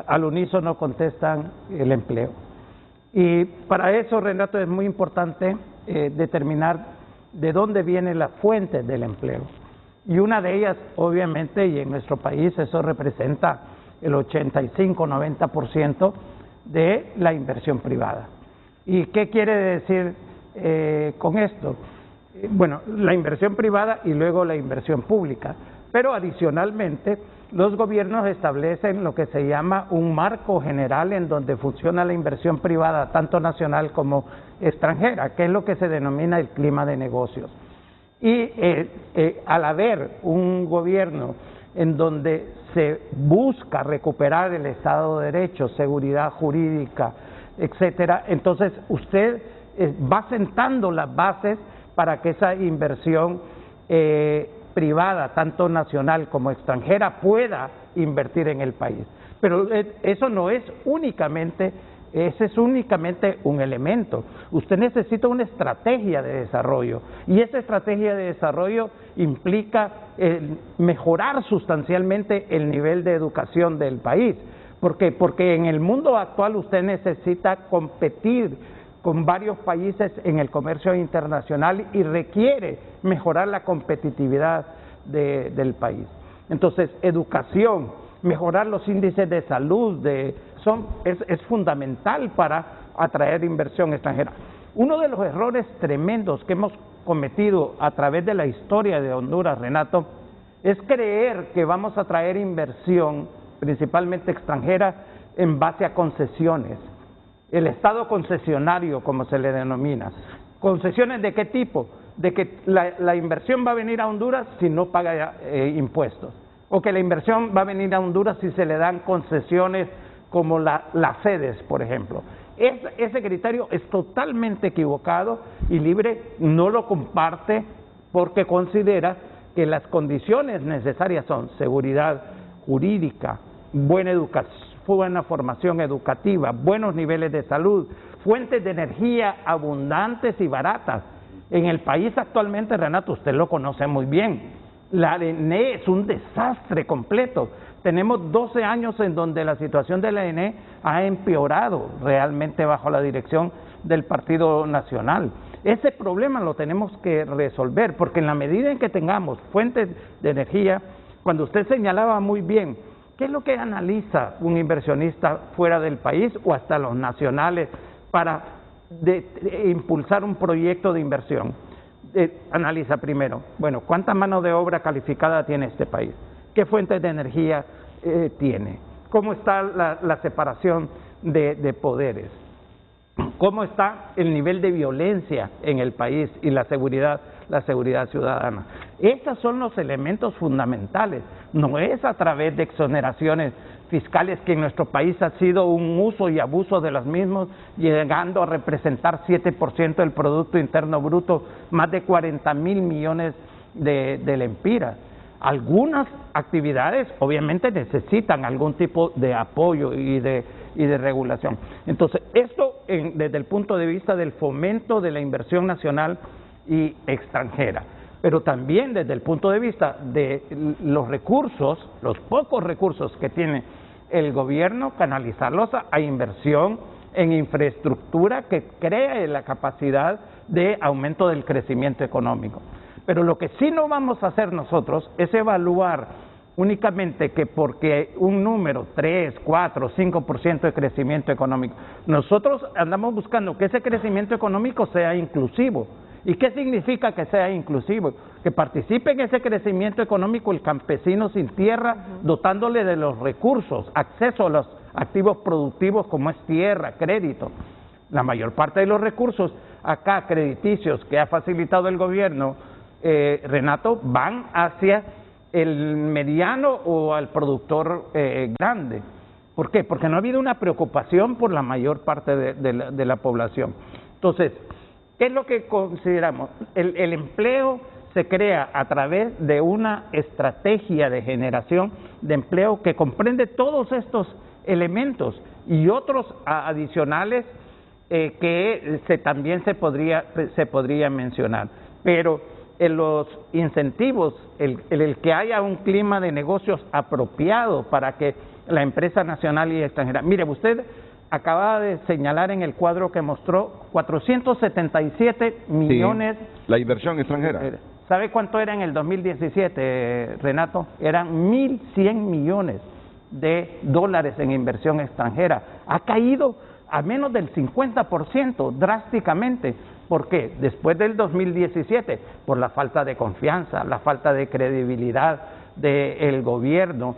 al unísono contestan el empleo. Y para eso, Renato, es muy importante determinar de dónde vienen las fuentes del empleo. Y una de ellas, obviamente, y en nuestro país eso representa el 85-90% de la inversión privada. ¿Y qué quiere decir con esto? Bueno, la inversión privada y luego la inversión pública. Pero adicionalmente, los gobiernos establecen lo que se llama un marco general en donde funciona la inversión privada, tanto nacional como extranjera, que es lo que se denomina el clima de negocios. Y al haber un gobierno en donde se busca recuperar el Estado de Derecho, seguridad jurídica, etcétera, entonces usted va sentando las bases para que esa inversión privada, tanto nacional como extranjera, pueda invertir en el país. Pero eso no es únicamente, ese es únicamente un elemento. Usted necesita una estrategia de desarrollo y esa estrategia de desarrollo implica mejorar sustancialmente el nivel de educación del país. ¿Por qué? Porque en el mundo actual usted necesita competir con varios países en el comercio internacional y requiere mejorar la competitividad del país. Entonces, educación, mejorar los índices de salud, es fundamental para atraer inversión extranjera. Uno de los errores tremendos que hemos cometido a través de la historia de Honduras, Renato, es creer que vamos a traer inversión, principalmente extranjera, en base a concesiones. El Estado concesionario, como se le denomina. ¿Concesiones de qué tipo? De que la inversión va a venir a Honduras si no paga impuestos, o que la inversión va a venir a Honduras si se le dan concesiones como las sedes, por ejemplo. Ese criterio es totalmente equivocado y Libre no lo comparte porque considera que las condiciones necesarias son seguridad jurídica, buena educación, buena formación educativa, buenos niveles de salud, fuentes de energía abundantes y baratas. En el país actualmente, Renato, usted lo conoce muy bien, la ENE es un desastre completo. Tenemos 12 años en donde la situación de la ENE ha empeorado realmente bajo la dirección del Partido Nacional. Ese problema lo tenemos que resolver, porque en la medida en que tengamos fuentes de energía, cuando usted señalaba muy bien, ¿qué es lo que analiza un inversionista fuera del país o hasta los nacionales para impulsar un proyecto de inversión? Analiza primero, bueno, ¿cuánta mano de obra calificada tiene este país? ¿Qué fuentes de energía tiene? ¿Cómo está la separación de poderes? ¿Cómo está el nivel de violencia en el país y la seguridad ciudadana? Esos son los elementos fundamentales. No es a través de exoneraciones fiscales, que en nuestro país ha sido un uso y abuso de los mismos, llegando a representar 7% del Producto Interno Bruto, más de 40,000 millones de lempiras. Algunas actividades obviamente necesitan algún tipo de apoyo y de regulación. Entonces, esto desde el punto de vista del fomento de la inversión nacional y extranjera, pero también desde el punto de vista de los recursos, los pocos recursos que tiene el gobierno, canalizarlos a inversión en infraestructura que cree la capacidad de aumento del crecimiento económico. Pero lo que sí no vamos a hacer nosotros es evaluar únicamente que porque un número, 3, 4, 5% de crecimiento económico. Nosotros andamos buscando que ese crecimiento económico sea inclusivo, ¿Y qué significa que sea inclusivo? Que participe en ese crecimiento económico el campesino sin tierra, dotándole de los recursos, acceso a los activos productivos como es tierra, crédito. La mayor parte de los recursos acá crediticios que ha facilitado el gobierno, Renato, van hacia el mediano o al productor grande. ¿Por qué? Porque no ha habido una preocupación por la mayor parte de la población. Entonces, ¿qué es lo que consideramos? El empleo se crea a través de una estrategia de generación de empleo que comprende todos estos elementos y otros adicionales que también se podría mencionar. Pero en los incentivos, el que haya un clima de negocios apropiado para que la empresa nacional y extranjera. Mire, usted acaba de señalar en el cuadro que mostró 477 millones. Sí, la inversión extranjera. ¿Sabe cuánto era en el 2017, Renato? Eran 1.100 millones de dólares en inversión extranjera. Ha caído a menos del 50% drásticamente. ¿Por qué? Después del 2017, por la falta de confianza, la falta de credibilidad del gobierno,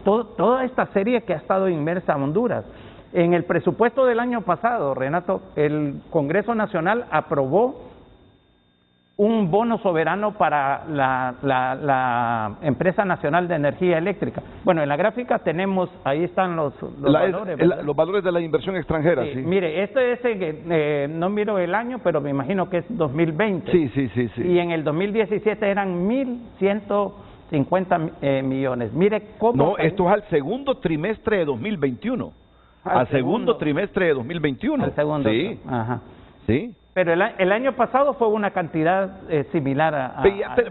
toda esta serie que ha estado inmersa en Honduras. En el presupuesto del año pasado, Renato, el Congreso Nacional aprobó un bono soberano para la Empresa Nacional de Energía Eléctrica. Bueno, en la gráfica tenemos, ahí están los valores. Los valores de la inversión extranjera, sí. Mire, este es, no miro el año, pero me imagino que es 2020. Sí. Y en el 2017 eran 1.150 millones. Mire cómo... No, esto es al segundo trimestre de 2021. Al segundo trimestre de 2021. Al segundo. Sí. Ajá. Sí. Pero el año pasado fue una cantidad similar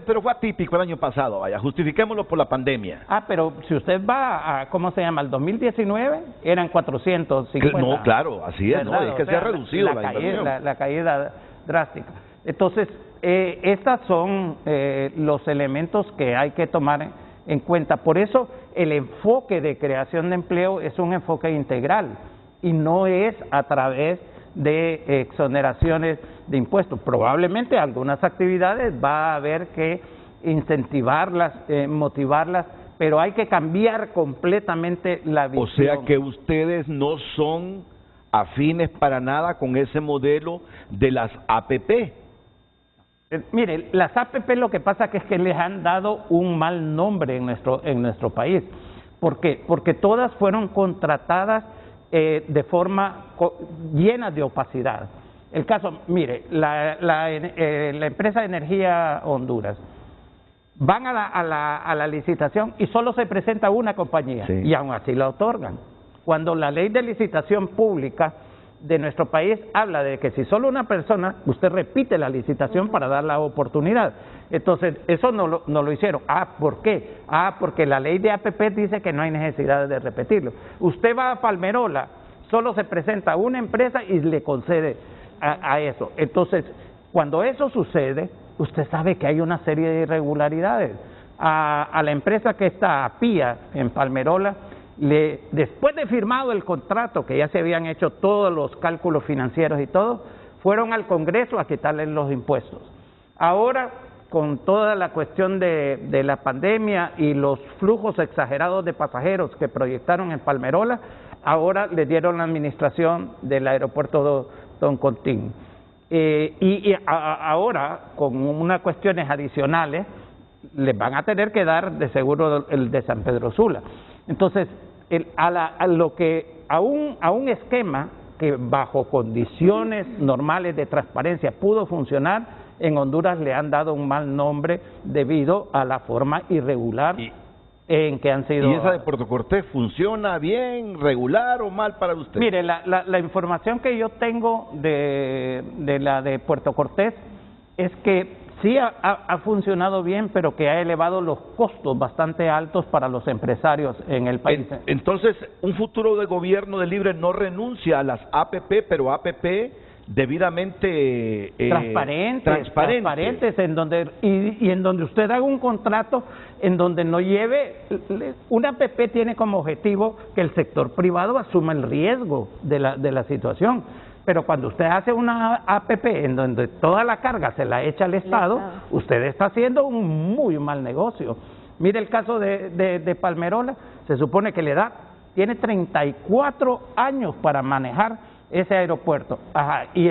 pero fue atípico el año pasado, vaya, justifiquémoslo por la pandemia. Pero si usted va a, ¿cómo se llama? Al 2019, eran 450. No, claro, así es, ¿no? Es que se ha reducido la inversión. La caída drástica. Entonces, estos son los elementos que hay que tomar en cuenta. Por eso, el enfoque de creación de empleo es un enfoque integral y no es a través de exoneraciones de impuestos. Probablemente algunas actividades va a haber que incentivarlas, motivarlas, pero hay que cambiar completamente la visión. O sea que ustedes no son afines para nada con ese modelo de las APP. Mire, las APP lo que pasa es que les han dado un mal nombre en nuestro país. ¿Por qué? Porque todas fueron contratadas de forma llena de opacidad. El caso, mire, la empresa de energía Honduras, van a la licitación y solo se presenta una compañía, sí, y aún así la otorgan. Cuando la ley de licitación pública de nuestro país habla de que si solo una persona, usted repite la licitación para dar la oportunidad. Entonces, eso no lo hicieron. ¿Por qué? Porque la ley de APP dice que no hay necesidad de repetirlo. Usted va a Palmerola, solo se presenta una empresa y le concede a eso. Entonces, cuando eso sucede, usted sabe que hay una serie de irregularidades. A la empresa que está, a PIA, en Palmerola, después de firmado el contrato, que ya se habían hecho todos los cálculos financieros y todo, fueron al Congreso a quitarles los impuestos. Ahora, con toda la cuestión de la pandemia y los flujos exagerados de pasajeros que proyectaron en Palmerola, ahora le dieron la administración del aeropuerto Don Contín. Ahora, con unas cuestiones adicionales, les van a tener que dar de seguro el de San Pedro Sula. Entonces, a un esquema que bajo condiciones normales de transparencia pudo funcionar, en Honduras le han dado un mal nombre debido a la forma irregular en que han sido... ¿Y esa de Puerto Cortés funciona bien, regular o mal para usted? Mire, la información que yo tengo de la de Puerto Cortés es que sí ha funcionado bien, pero que ha elevado los costos bastante altos para los empresarios en el país. Entonces, un futuro de gobierno de Libre no renuncia a las APP, pero APP debidamente transparentes, en donde y en donde usted haga un contrato en donde no lleve... Una APP tiene como objetivo que el sector privado asuma el riesgo de la situación. Pero cuando usted hace una APP en donde toda la carga se la echa al Estado, usted está haciendo un muy mal negocio. Mire el caso de Palmerola, se supone que tiene 34 años para manejar ese aeropuerto. Ajá, y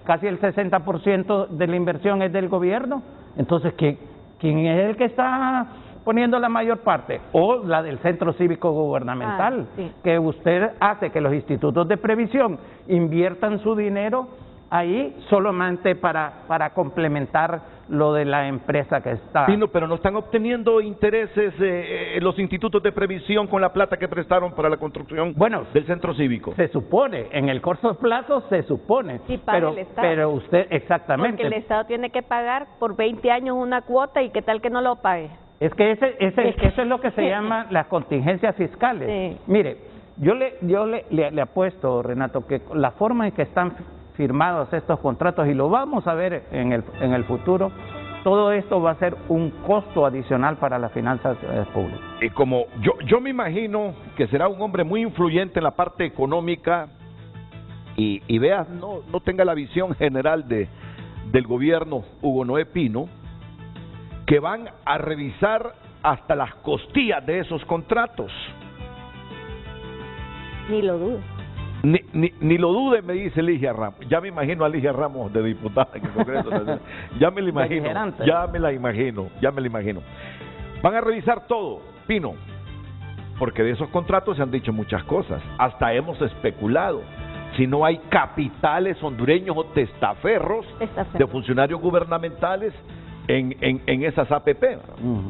casi el 60% de la inversión es del gobierno. Entonces, ¿quién es el que está poniendo la mayor parte? O la del Centro Cívico Gubernamental, que usted hace que los institutos de previsión inviertan su dinero ahí solamente para complementar lo de la empresa que está. Pino, pero no están obteniendo intereses los institutos de previsión con la plata que prestaron para la construcción del centro cívico. Se supone, en el corto plazo se supone, sí, paga el Estado. Pero usted, exactamente. Porque el Estado tiene que pagar por 20 años una cuota y qué tal que no lo pague. Es que eso es lo que se llama las contingencias fiscales. Sí. Mire, yo le apuesto, Renato, que la forma en que están firmados estos contratos, y lo vamos a ver en el futuro, todo esto va a ser un costo adicional para las finanzas públicas. Y como yo me imagino que será un hombre muy influyente en la parte económica y veas, no tenga la visión general del gobierno Hugo Noé Pino, que van a revisar hasta las costillas de esos contratos. Ni lo dudo. Ni lo dude, me dice Ligia Ramos. Ya me imagino a Ligia Ramos de diputada en el Congreso. Ya me la imagino. Van a revisar todo, Pino, porque de esos contratos se han dicho muchas cosas. Hasta hemos especulado si no hay capitales hondureños o testaferros de funcionarios gubernamentales en esas APP,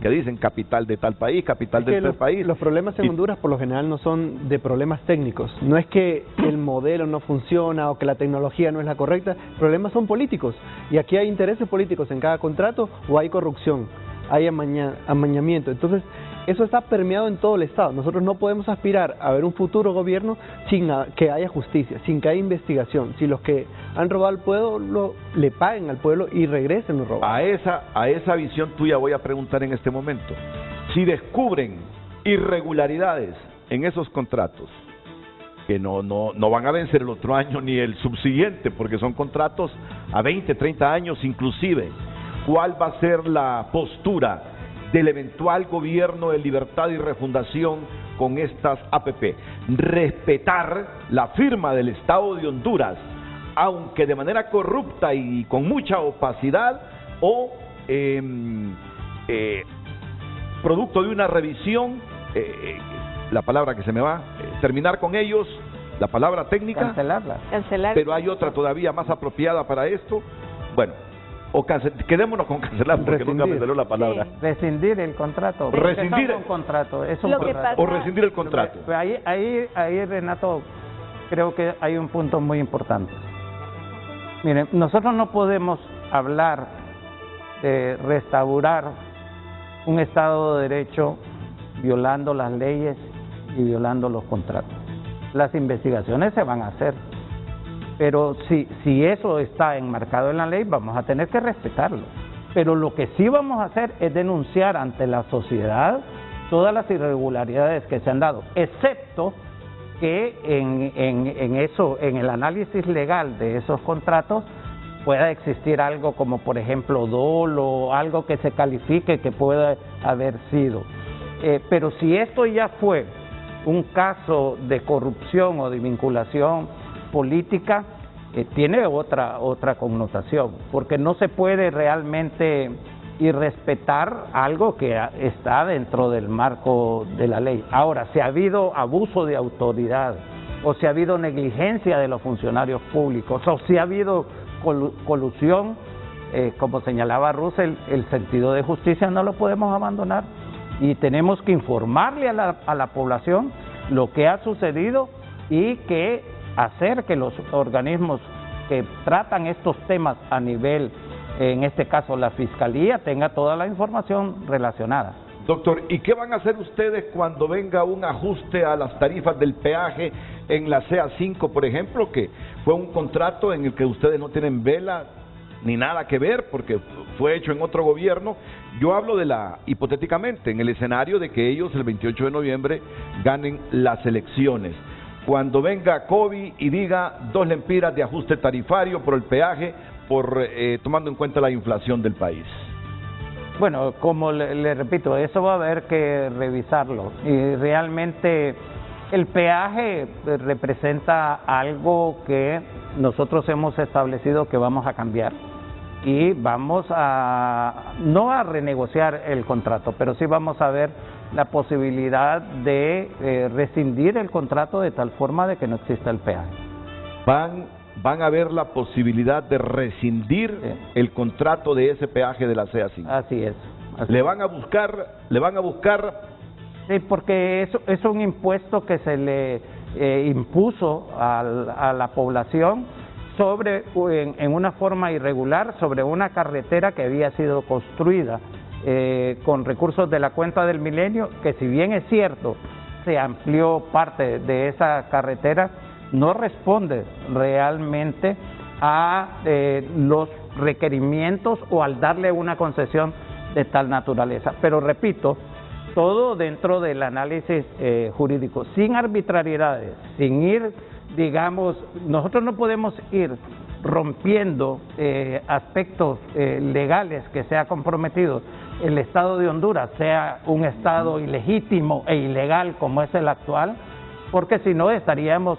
que dicen capital de tal país, capital de tal país. Los problemas en Honduras por lo general no son de problemas técnicos, no es que el modelo no funciona o que la tecnología no es la correcta, problemas son políticos, y aquí hay intereses políticos en cada contrato, o hay corrupción, hay amañamiento. Entonces eso está permeado en todo el Estado. Nosotros no podemos aspirar a ver un futuro gobierno sin que haya justicia, sin que haya investigación, si los que han robado al pueblo le paguen al pueblo y regresen los robados. A esa visión tuya voy a preguntar en este momento. Si descubren irregularidades en esos contratos, que no van a vencer el otro año ni el subsiguiente, porque son contratos a 20, 30 años inclusive, ¿cuál va a ser la postura del eventual gobierno de Libertad y Refundación con estas APP? Respetar la firma del Estado de Honduras, aunque de manera corrupta y con mucha opacidad, o producto de una revisión, la palabra que se me va, terminar con ellos, la palabra técnica, cancelar. Pero hay otra todavía más apropiada para esto. Bueno, quedémonos con cancelar, porque nunca me salió la palabra. Sí. Rescindir el contrato. Rescindir el contrato. Es un contrato. O rescindir el contrato. Ahí, Renato, creo que hay un punto muy importante. Miren, nosotros no podemos hablar de restaurar un Estado de Derecho violando las leyes y violando los contratos. Las investigaciones se van a hacer, pero si eso está enmarcado en la ley, vamos a tener que respetarlo. Pero lo que sí vamos a hacer es denunciar ante la sociedad todas las irregularidades que se han dado, excepto que en el análisis legal de esos contratos pueda existir algo como, por ejemplo, dolo, algo que se califique que pueda haber sido. Pero si esto ya fue un caso de corrupción o de vinculación política, tiene otra connotación, porque no se puede realmente irrespetar algo que está dentro del marco de la ley. Ahora, si ha habido abuso de autoridad, o si ha habido negligencia de los funcionarios públicos, o si ha habido colusión, como señalaba Russell, el sentido de justicia no lo podemos abandonar, y tenemos que informarle a la población lo que ha sucedido y que hacer que los organismos que tratan estos temas a nivel, en este caso la Fiscalía, tenga toda la información relacionada. Doctor, ¿y qué van a hacer ustedes cuando venga un ajuste a las tarifas del peaje en la CA5, por ejemplo, que fue un contrato en el que ustedes no tienen vela ni nada que ver porque fue hecho en otro gobierno? Yo hablo hipotéticamente, en el escenario de que ellos el 28 de noviembre ganen las elecciones. cuando venga COVID y diga 2 lempiras de ajuste tarifario por el peaje, tomando en cuenta la inflación del país? Bueno, como le repito, eso va a haber que revisarlo. Y realmente el peaje representa algo que nosotros hemos establecido que vamos a cambiar. Y vamos no a renegociar el contrato, pero sí vamos a ver la posibilidad de rescindir el contrato de tal forma de que no exista el peaje. Van a ver la posibilidad de rescindir el contrato de ese peaje de la CA5. Así es. ¿Le van a buscar? Sí, porque es un impuesto que se le impuso a la población en una forma irregular sobre una carretera que había sido construida con recursos de la cuenta del milenio, que si bien es cierto, se amplió parte de esa carretera, no responde realmente a los requerimientos o al darle una concesión de tal naturaleza. Pero repito, todo dentro del análisis jurídico, sin arbitrariedades, sin ir, digamos, nosotros no podemos ir rompiendo aspectos legales que se ha comprometido el Estado de Honduras, sea un Estado ilegítimo e ilegal como es el actual, porque si no estaríamos,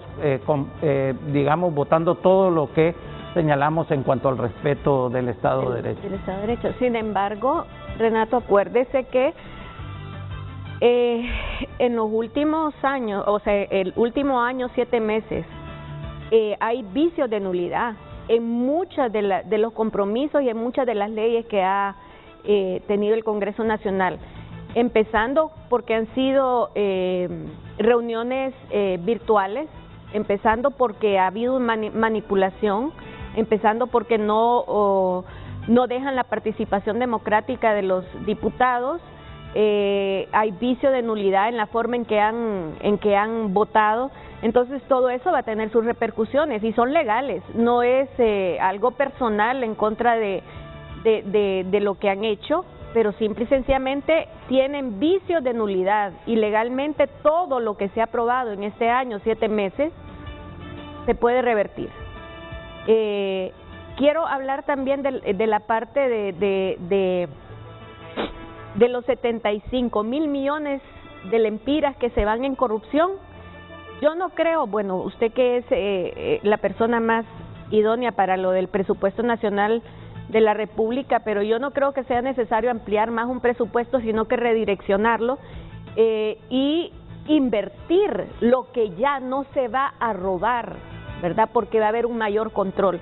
digamos, votando todo lo que señalamos en cuanto al respeto del Estado de Derecho. Del Estado de Derecho. Sin embargo, Renato, acuérdese que en los últimos años, o sea, el último año, 7 meses, hay vicios de nulidad en muchas de los compromisos y en muchas de las leyes que ha tenido el Congreso Nacional, empezando porque han sido reuniones virtuales, empezando porque ha habido manipulación, empezando porque no dejan la participación democrática de los diputados. Hay vicio de nulidad en la forma en que han votado. Entonces todo eso va a tener sus repercusiones y son legales, no es algo personal en contra de lo que han hecho, pero simple y sencillamente tienen vicios de nulidad y legalmente todo lo que se ha aprobado en este año, 7 meses, se puede revertir. Quiero hablar también de la parte de los 75,000 millones de lempiras que se van en corrupción. Yo no creo, bueno, usted que es la persona más idónea para lo del presupuesto nacional de la República, pero yo no creo que sea necesario ampliar más un presupuesto, sino que redireccionarlo y invertir lo que ya no se va a robar, ¿verdad? Porque va a haber un mayor control,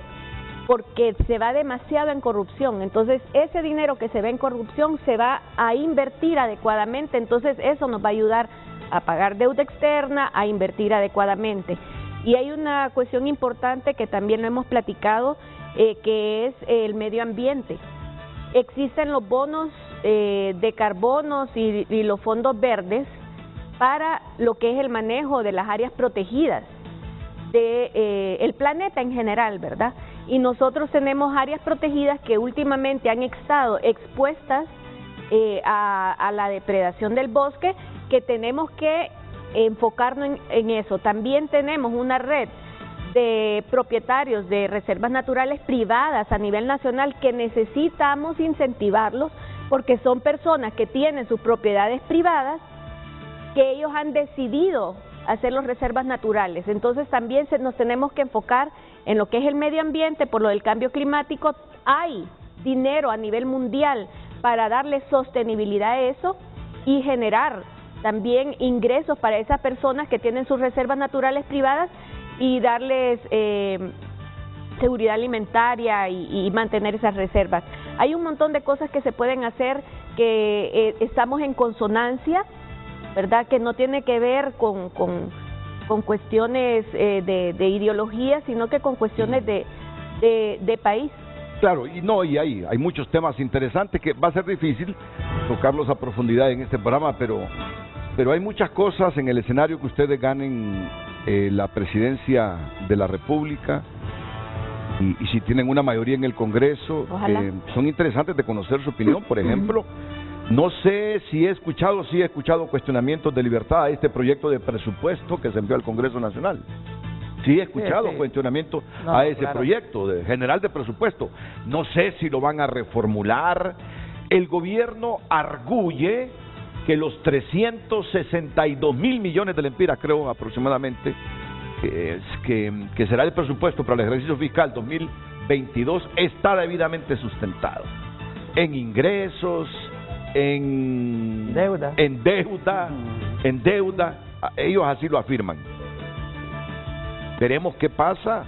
porque se va demasiado en corrupción. Entonces ese dinero que se va en corrupción se va a invertir adecuadamente, entonces eso nos va a ayudar a pagar deuda externa, a invertir adecuadamente. Y hay una cuestión importante que también lo hemos platicado, que es el medio ambiente. Existen los bonos de carbonos y los fondos verdes para lo que es el manejo de las áreas protegidas del planeta en general, ¿verdad? Y nosotros tenemos áreas protegidas que últimamente han estado expuestas a la depredación del bosque, que tenemos que enfocarnos en eso. También tenemos una red de propietarios de reservas naturales privadas a nivel nacional que necesitamos incentivarlos, porque son personas que tienen sus propiedades privadas, que ellos han decidido hacer las reservas naturales. Entonces también nos tenemos que enfocar en lo que es el medio ambiente. Por lo del cambio climático hay dinero a nivel mundial para darle sostenibilidad a eso y generar también ingresos para esas personas que tienen sus reservas naturales privadas y darles seguridad alimentaria y mantener esas reservas. Hay un montón de cosas que se pueden hacer que estamos en consonancia, ¿verdad? Que no tiene que ver con cuestiones de ideología, sino que con cuestiones de país. Claro, y hay muchos temas interesantes que va a ser difícil tocarlos a profundidad en este programa, pero hay muchas cosas en el escenario que ustedes ganen la presidencia de la República y si tienen una mayoría en el Congreso, son interesantes de conocer su opinión. Por ejemplo, No sé si he escuchado, sí he escuchado cuestionamientos de libertad a este proyecto de presupuesto que se envió al Congreso Nacional. Sí he escuchado cuestionamiento a ese proyecto general de presupuesto. No sé si lo van a reformular. El gobierno arguye que los 362.000 millones de lempiras, creo aproximadamente, que será el presupuesto para el ejercicio fiscal 2022, está debidamente sustentado en ingresos, en deuda, ellos así lo afirman. Veremos qué pasa,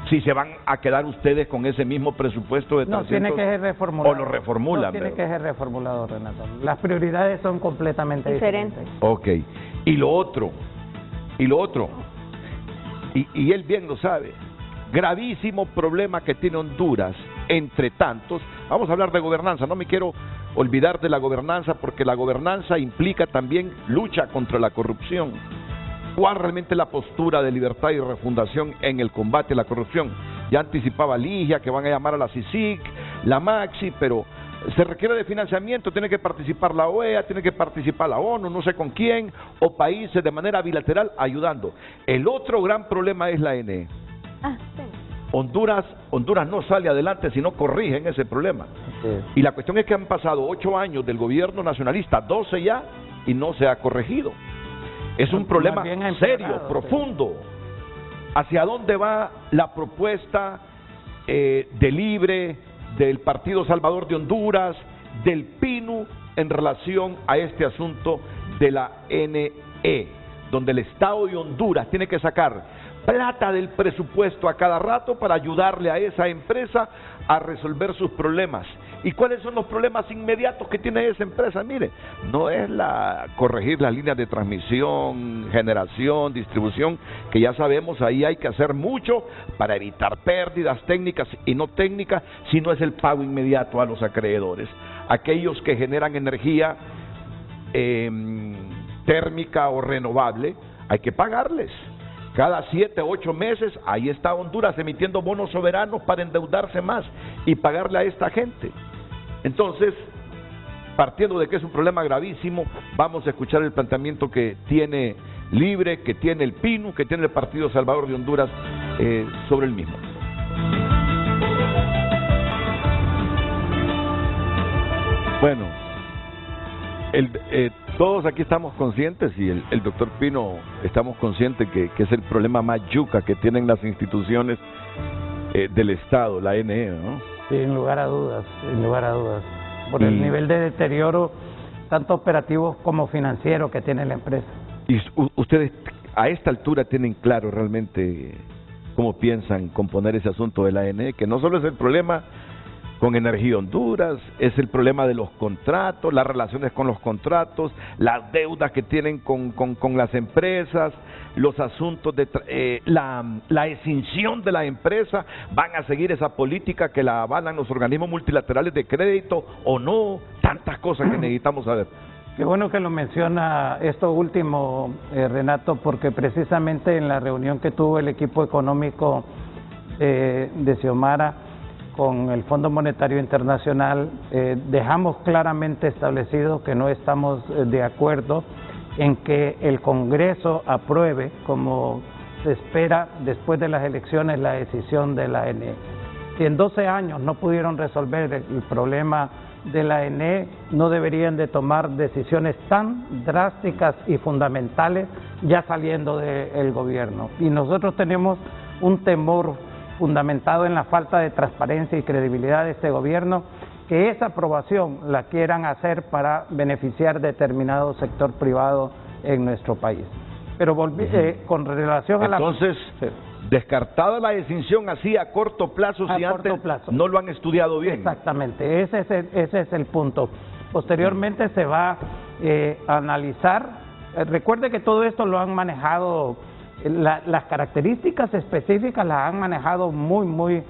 si se van a quedar ustedes con ese mismo presupuesto de 300, no, tiene que ser reformulado, o lo reformulan. No, tiene que ser reformulado, Renato. Las prioridades son completamente diferentes. Ok, y lo otro, y él bien lo sabe, gravísimo problema que tiene Honduras, entre tantos. Vamos a hablar de gobernanza, no me quiero olvidar de la gobernanza, porque la gobernanza implica también lucha contra la corrupción. ¿Cuál realmente es la postura de Libertad y Refundación en el combate a la corrupción? Ya anticipaba Ligia que van a llamar a la CICIG, la Maxi, pero se requiere de financiamiento, tiene que participar la OEA, tiene que participar la ONU, no sé con quién, o países de manera bilateral ayudando. El otro gran problema es la ANE. Sí. Honduras no sale adelante si no corrigen ese problema. Sí. Y la cuestión es que han pasado 8 años del gobierno nacionalista, 12 ya, y no se ha corregido. Es un problema serio, profundo. ¿Hacia dónde va la propuesta de Libre, del Partido Salvador de Honduras, del PINU en relación a este asunto de la NE, donde el Estado de Honduras tiene que sacar plata del presupuesto a cada rato para ayudarle a esa empresa a resolver sus problemas? ¿Y cuáles son los problemas inmediatos que tiene esa empresa? Mire, no es corregir las líneas de transmisión, generación, distribución, que ya sabemos, ahí hay que hacer mucho para evitar pérdidas técnicas y no técnicas, sino es el pago inmediato a los acreedores, aquellos que generan energía térmica o renovable, hay que pagarles. Cada 7 u 8 meses, ahí está Honduras emitiendo bonos soberanos para endeudarse más y pagarle a esta gente. Entonces, partiendo de que es un problema gravísimo, vamos a escuchar el planteamiento que tiene Libre, que tiene el PINU, que tiene el Partido Salvador de Honduras sobre el mismo. Bueno, todos aquí estamos conscientes, y el doctor Pino estamos conscientes que es el problema más yuca que tienen las instituciones del Estado, la NE, ¿no? Sin lugar a dudas, sin lugar a dudas. Por el nivel de deterioro, tanto operativo como financiero, que tiene la empresa. ¿Y ustedes a esta altura tienen claro realmente cómo piensan componer ese asunto de la NE? Que no solo es el problema con Energía Honduras, es el problema de los contratos, las relaciones con los contratos, las deudas que tienen con las empresas, los asuntos de la extinción de la empresa. ¿Van a seguir esa política que la avalan los organismos multilaterales de crédito o no? Tantas cosas que necesitamos saber. Qué bueno que lo menciona esto último, Renato, porque precisamente en la reunión que tuvo el equipo económico de Xiomara con el Fondo Monetario Internacional, dejamos claramente establecido que no estamos de acuerdo en que el Congreso apruebe, como se espera después de las elecciones, la decisión de la ANE. Si en 12 años no pudieron resolver el problema de la ANE, no deberían de tomar decisiones tan drásticas y fundamentales ya saliendo del gobierno. Y nosotros tenemos un temor fundamentado en la falta de transparencia y credibilidad de este gobierno, que esa aprobación la quieran hacer para beneficiar determinado sector privado en nuestro país. Pero con relación a Entonces, descartada la extinción así a corto plazo, si antes no lo han estudiado bien. Exactamente, ese es el punto. Posteriormente se va a analizar. Recuerde que todo esto lo han manejado, las características específicas las han manejado muy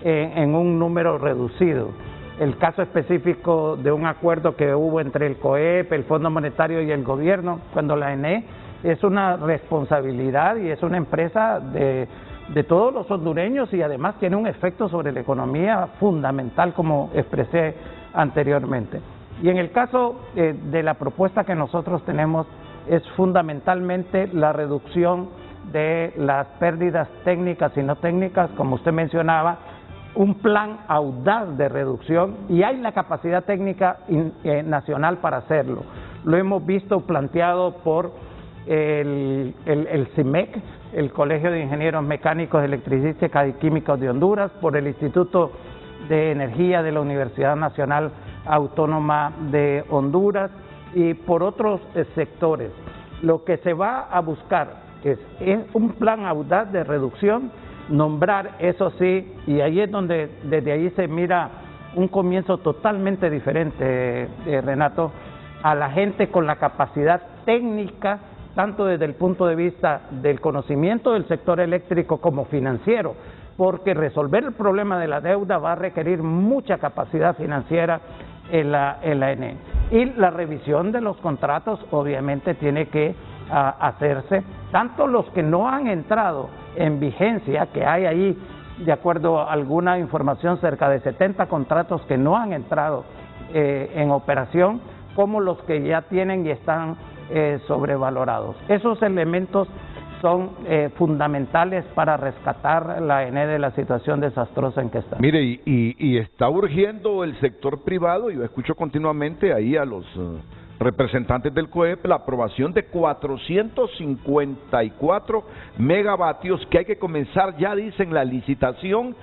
en un número reducido. El caso específico de un acuerdo que hubo entre el COEP, el Fondo Monetario y el gobierno, cuando la ANE es una responsabilidad y es una empresa de todos los hondureños, y además tiene un efecto sobre la economía fundamental, como expresé anteriormente. Y en el caso de la propuesta que nosotros tenemos, es fundamentalmente la reducción de las pérdidas técnicas y no técnicas, como usted mencionaba, un plan audaz de reducción, y hay la capacidad técnica nacional para hacerlo. Lo hemos visto planteado por el CIMEC, el Colegio de Ingenieros Mecánicos, Electricistas y Químicos de Honduras, por el Instituto de Energía de la Universidad Nacional Autónoma de Honduras y por otros sectores. Lo que se va a buscar es un plan audaz de reducción, nombrar, eso sí, y ahí es donde desde ahí se mira un comienzo totalmente diferente, Renato, a la gente con la capacidad técnica, tanto desde el punto de vista del conocimiento del sector eléctrico como financiero, porque resolver el problema de la deuda va a requerir mucha capacidad financiera en la ENE. Y la revisión de los contratos obviamente tiene que hacerse, tanto los que no han entrado en vigencia, que hay ahí, de acuerdo a alguna información, cerca de 70 contratos que no han entrado en operación, como los que ya tienen y están sobrevalorados. Esos elementos son fundamentales para rescatar la ENE de la situación desastrosa en que está. Mire, y está urgiendo el sector privado, yo escucho continuamente ahí a los representantes del COEP la aprobación de 454 megavatios que hay que comenzar, ya dicen, la licitación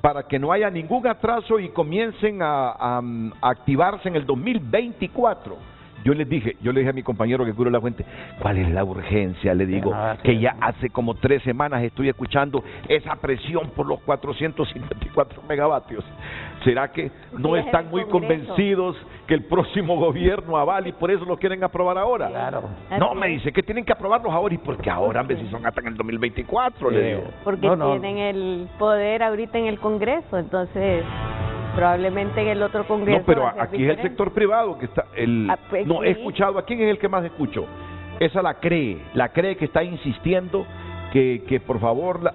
para que no haya ningún atraso y comiencen a activarse en el 2024. Yo le dije a mi compañero que cubre la fuente, ¿cuál es la urgencia? Le digo, que ya hace como 3 semanas estoy escuchando esa presión por los 454 megavatios. ¿Será que no están muy convencidos que el próximo gobierno avale y por eso lo quieren aprobar ahora? Claro. No, me dice que tienen que aprobarlos ahora. ¿Y por qué ahora? Sí. Si son hasta en el 2024, le digo. Porque tienen el poder ahorita en el Congreso, entonces probablemente en el otro Congreso. No, pero aquí es el sector privado que está. Pues no, sí. he escuchado, ¿a quién es el que más escucho? Esa la CREE que está insistiendo que por favor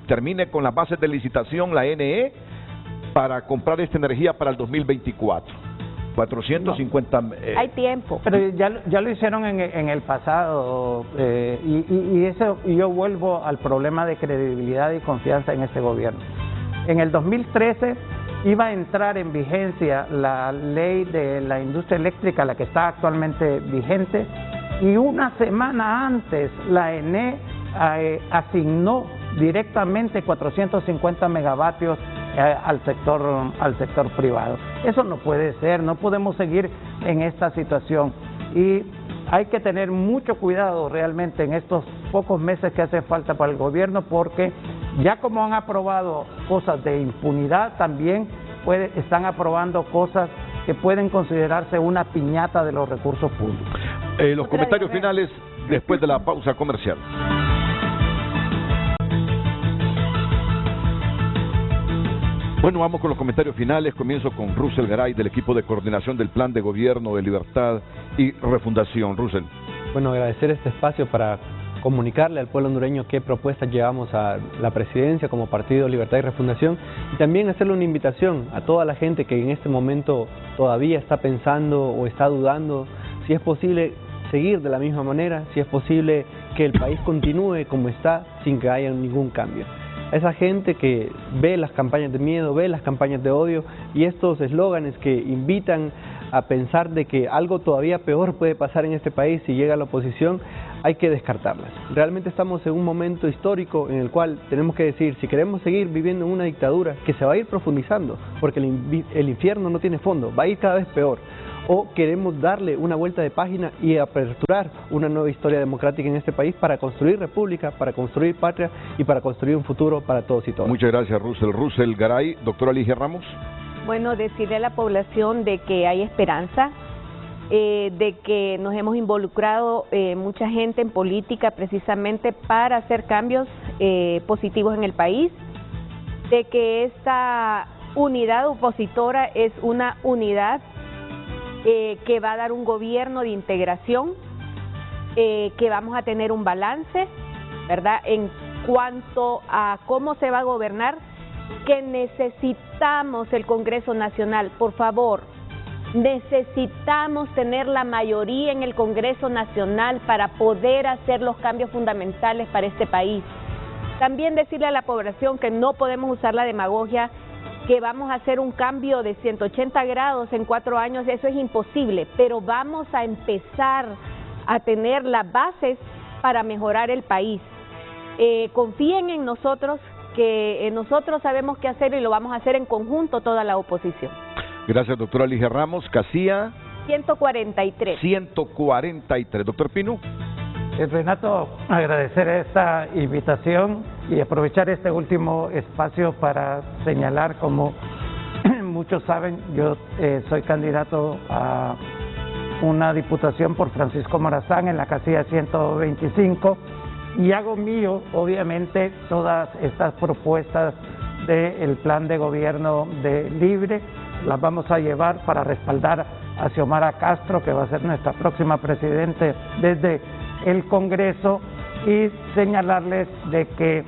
termine con las bases de licitación la NE para comprar esta energía para el 2024. 450. Hay tiempo. Pero ya lo hicieron en el pasado, y eso, y yo vuelvo al problema de credibilidad y confianza en este gobierno. En el 2013 iba a entrar en vigencia la ley de la industria eléctrica, la que está actualmente vigente, y una semana antes la ENE asignó directamente 450 megavatios al sector privado. Eso no puede ser, no podemos seguir en esta situación, y hay que tener mucho cuidado realmente en estos pocos meses que hace falta para el gobierno, porque ya como han aprobado cosas de impunidad, también están aprobando cosas que pueden considerarse una piñata de los recursos públicos. Los comentarios finales después de la pausa comercial. Bueno, vamos con los comentarios finales. Comienzo con Russell Garay, del equipo de coordinación del Plan de Gobierno de Libertad y Refundación. Russell. Bueno, agradecer este espacio para comunicarle al pueblo hondureño qué propuestas llevamos a la presidencia como Partido Libertad y Refundación, y también hacerle una invitación a toda la gente que en este momento todavía está pensando o está dudando si es posible seguir de la misma manera, si es posible que el país continúe como está sin que haya ningún cambio. Esa gente que ve las campañas de miedo, ve las campañas de odio y estos eslóganes que invitan a pensar de que algo todavía peor puede pasar en este país si llega la oposición, hay que descartarlas. Realmente estamos en un momento histórico en el cual tenemos que decir, si queremos seguir viviendo en una dictadura que se va a ir profundizando, porque el infierno no tiene fondo, va a ir cada vez peor, o queremos darle una vuelta de página y aperturar una nueva historia democrática en este país para construir república, para construir patria y para construir un futuro para todos y todas. Muchas gracias, Russell. Russell Garay. Doctora Ligia Ramos. Bueno, decirle a la población de que hay esperanza, de que nos hemos involucrado mucha gente en política precisamente para hacer cambios positivos en el país, de que esta unidad opositora es una unidad que va a dar un gobierno de integración, que vamos a tener un balance, ¿verdad?, en cuanto a cómo se va a gobernar, que necesitamos el Congreso Nacional. Por favor, Necesitamos tener la mayoría en el Congreso Nacional para poder hacer los cambios fundamentales para este país. También decirle a la población que no podemos usar la demagogia, que vamos a hacer un cambio de 180 grados en 4 años, eso es imposible, pero vamos a empezar a tener las bases para mejorar el país. Confíen en nosotros, que nosotros sabemos qué hacer y lo vamos a hacer en conjunto toda la oposición. Gracias, doctora Ligia Ramos. Casilla 143. 143. Doctor Pino. Renato, agradecer esta invitación y aprovechar este último espacio para señalar, como muchos saben, yo soy candidato a una diputación por Francisco Morazán en la casilla 125 y hago mío, obviamente, todas estas propuestas del plan de gobierno de Libre. Las vamos a llevar para respaldar a Xiomara Castro, que va a ser nuestra próxima presidente desde el Congreso, y señalarles de que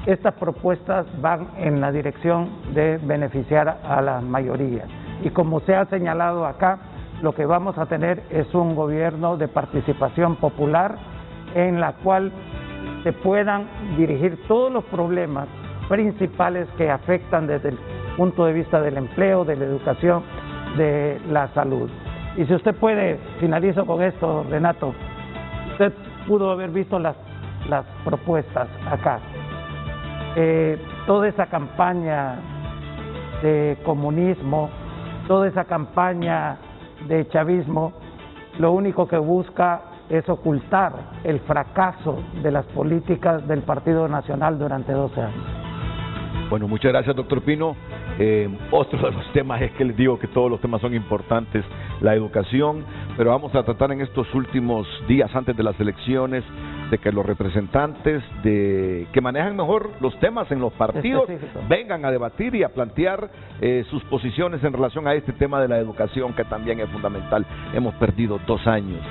estas propuestas van en la dirección de beneficiar a las mayorías. Y como se ha señalado acá, lo que vamos a tener es un gobierno de participación popular en la cual se puedan dirigir todos los problemas principales que afectan desde el punto de vista del empleo, de la educación, de la salud. Y si usted puede, finalizo con esto, Renato, usted pudo haber visto las propuestas acá. Toda esa campaña de comunismo, toda esa campaña de chavismo, lo único que busca es ocultar el fracaso de las políticas del Partido Nacional durante 12 años. Bueno, muchas gracias, doctor Pino. Otro de los temas es que les digo que todos los temas son importantes, la educación, pero vamos a tratar en estos últimos días antes de las elecciones de que los representantes que manejan mejor los temas en los partidos vengan a debatir y a plantear sus posiciones en relación a este tema de la educación, que también es fundamental. Hemos perdido 2 años.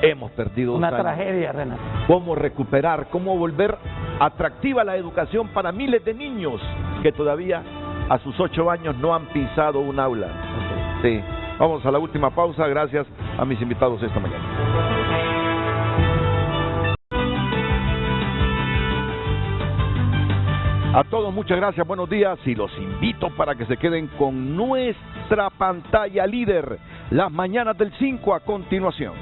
Hemos perdido 2 años. Una tragedia, Renato. ¿Cómo recuperar, cómo volver atractiva la educación para miles de niños que todavía a sus 8 años no han pisado un aula? Sí. Vamos a la última pausa. Gracias a mis invitados esta mañana. A todos muchas gracias, buenos días, y los invito para que se queden con nuestra pantalla líder, las mañanas del 5 a continuación.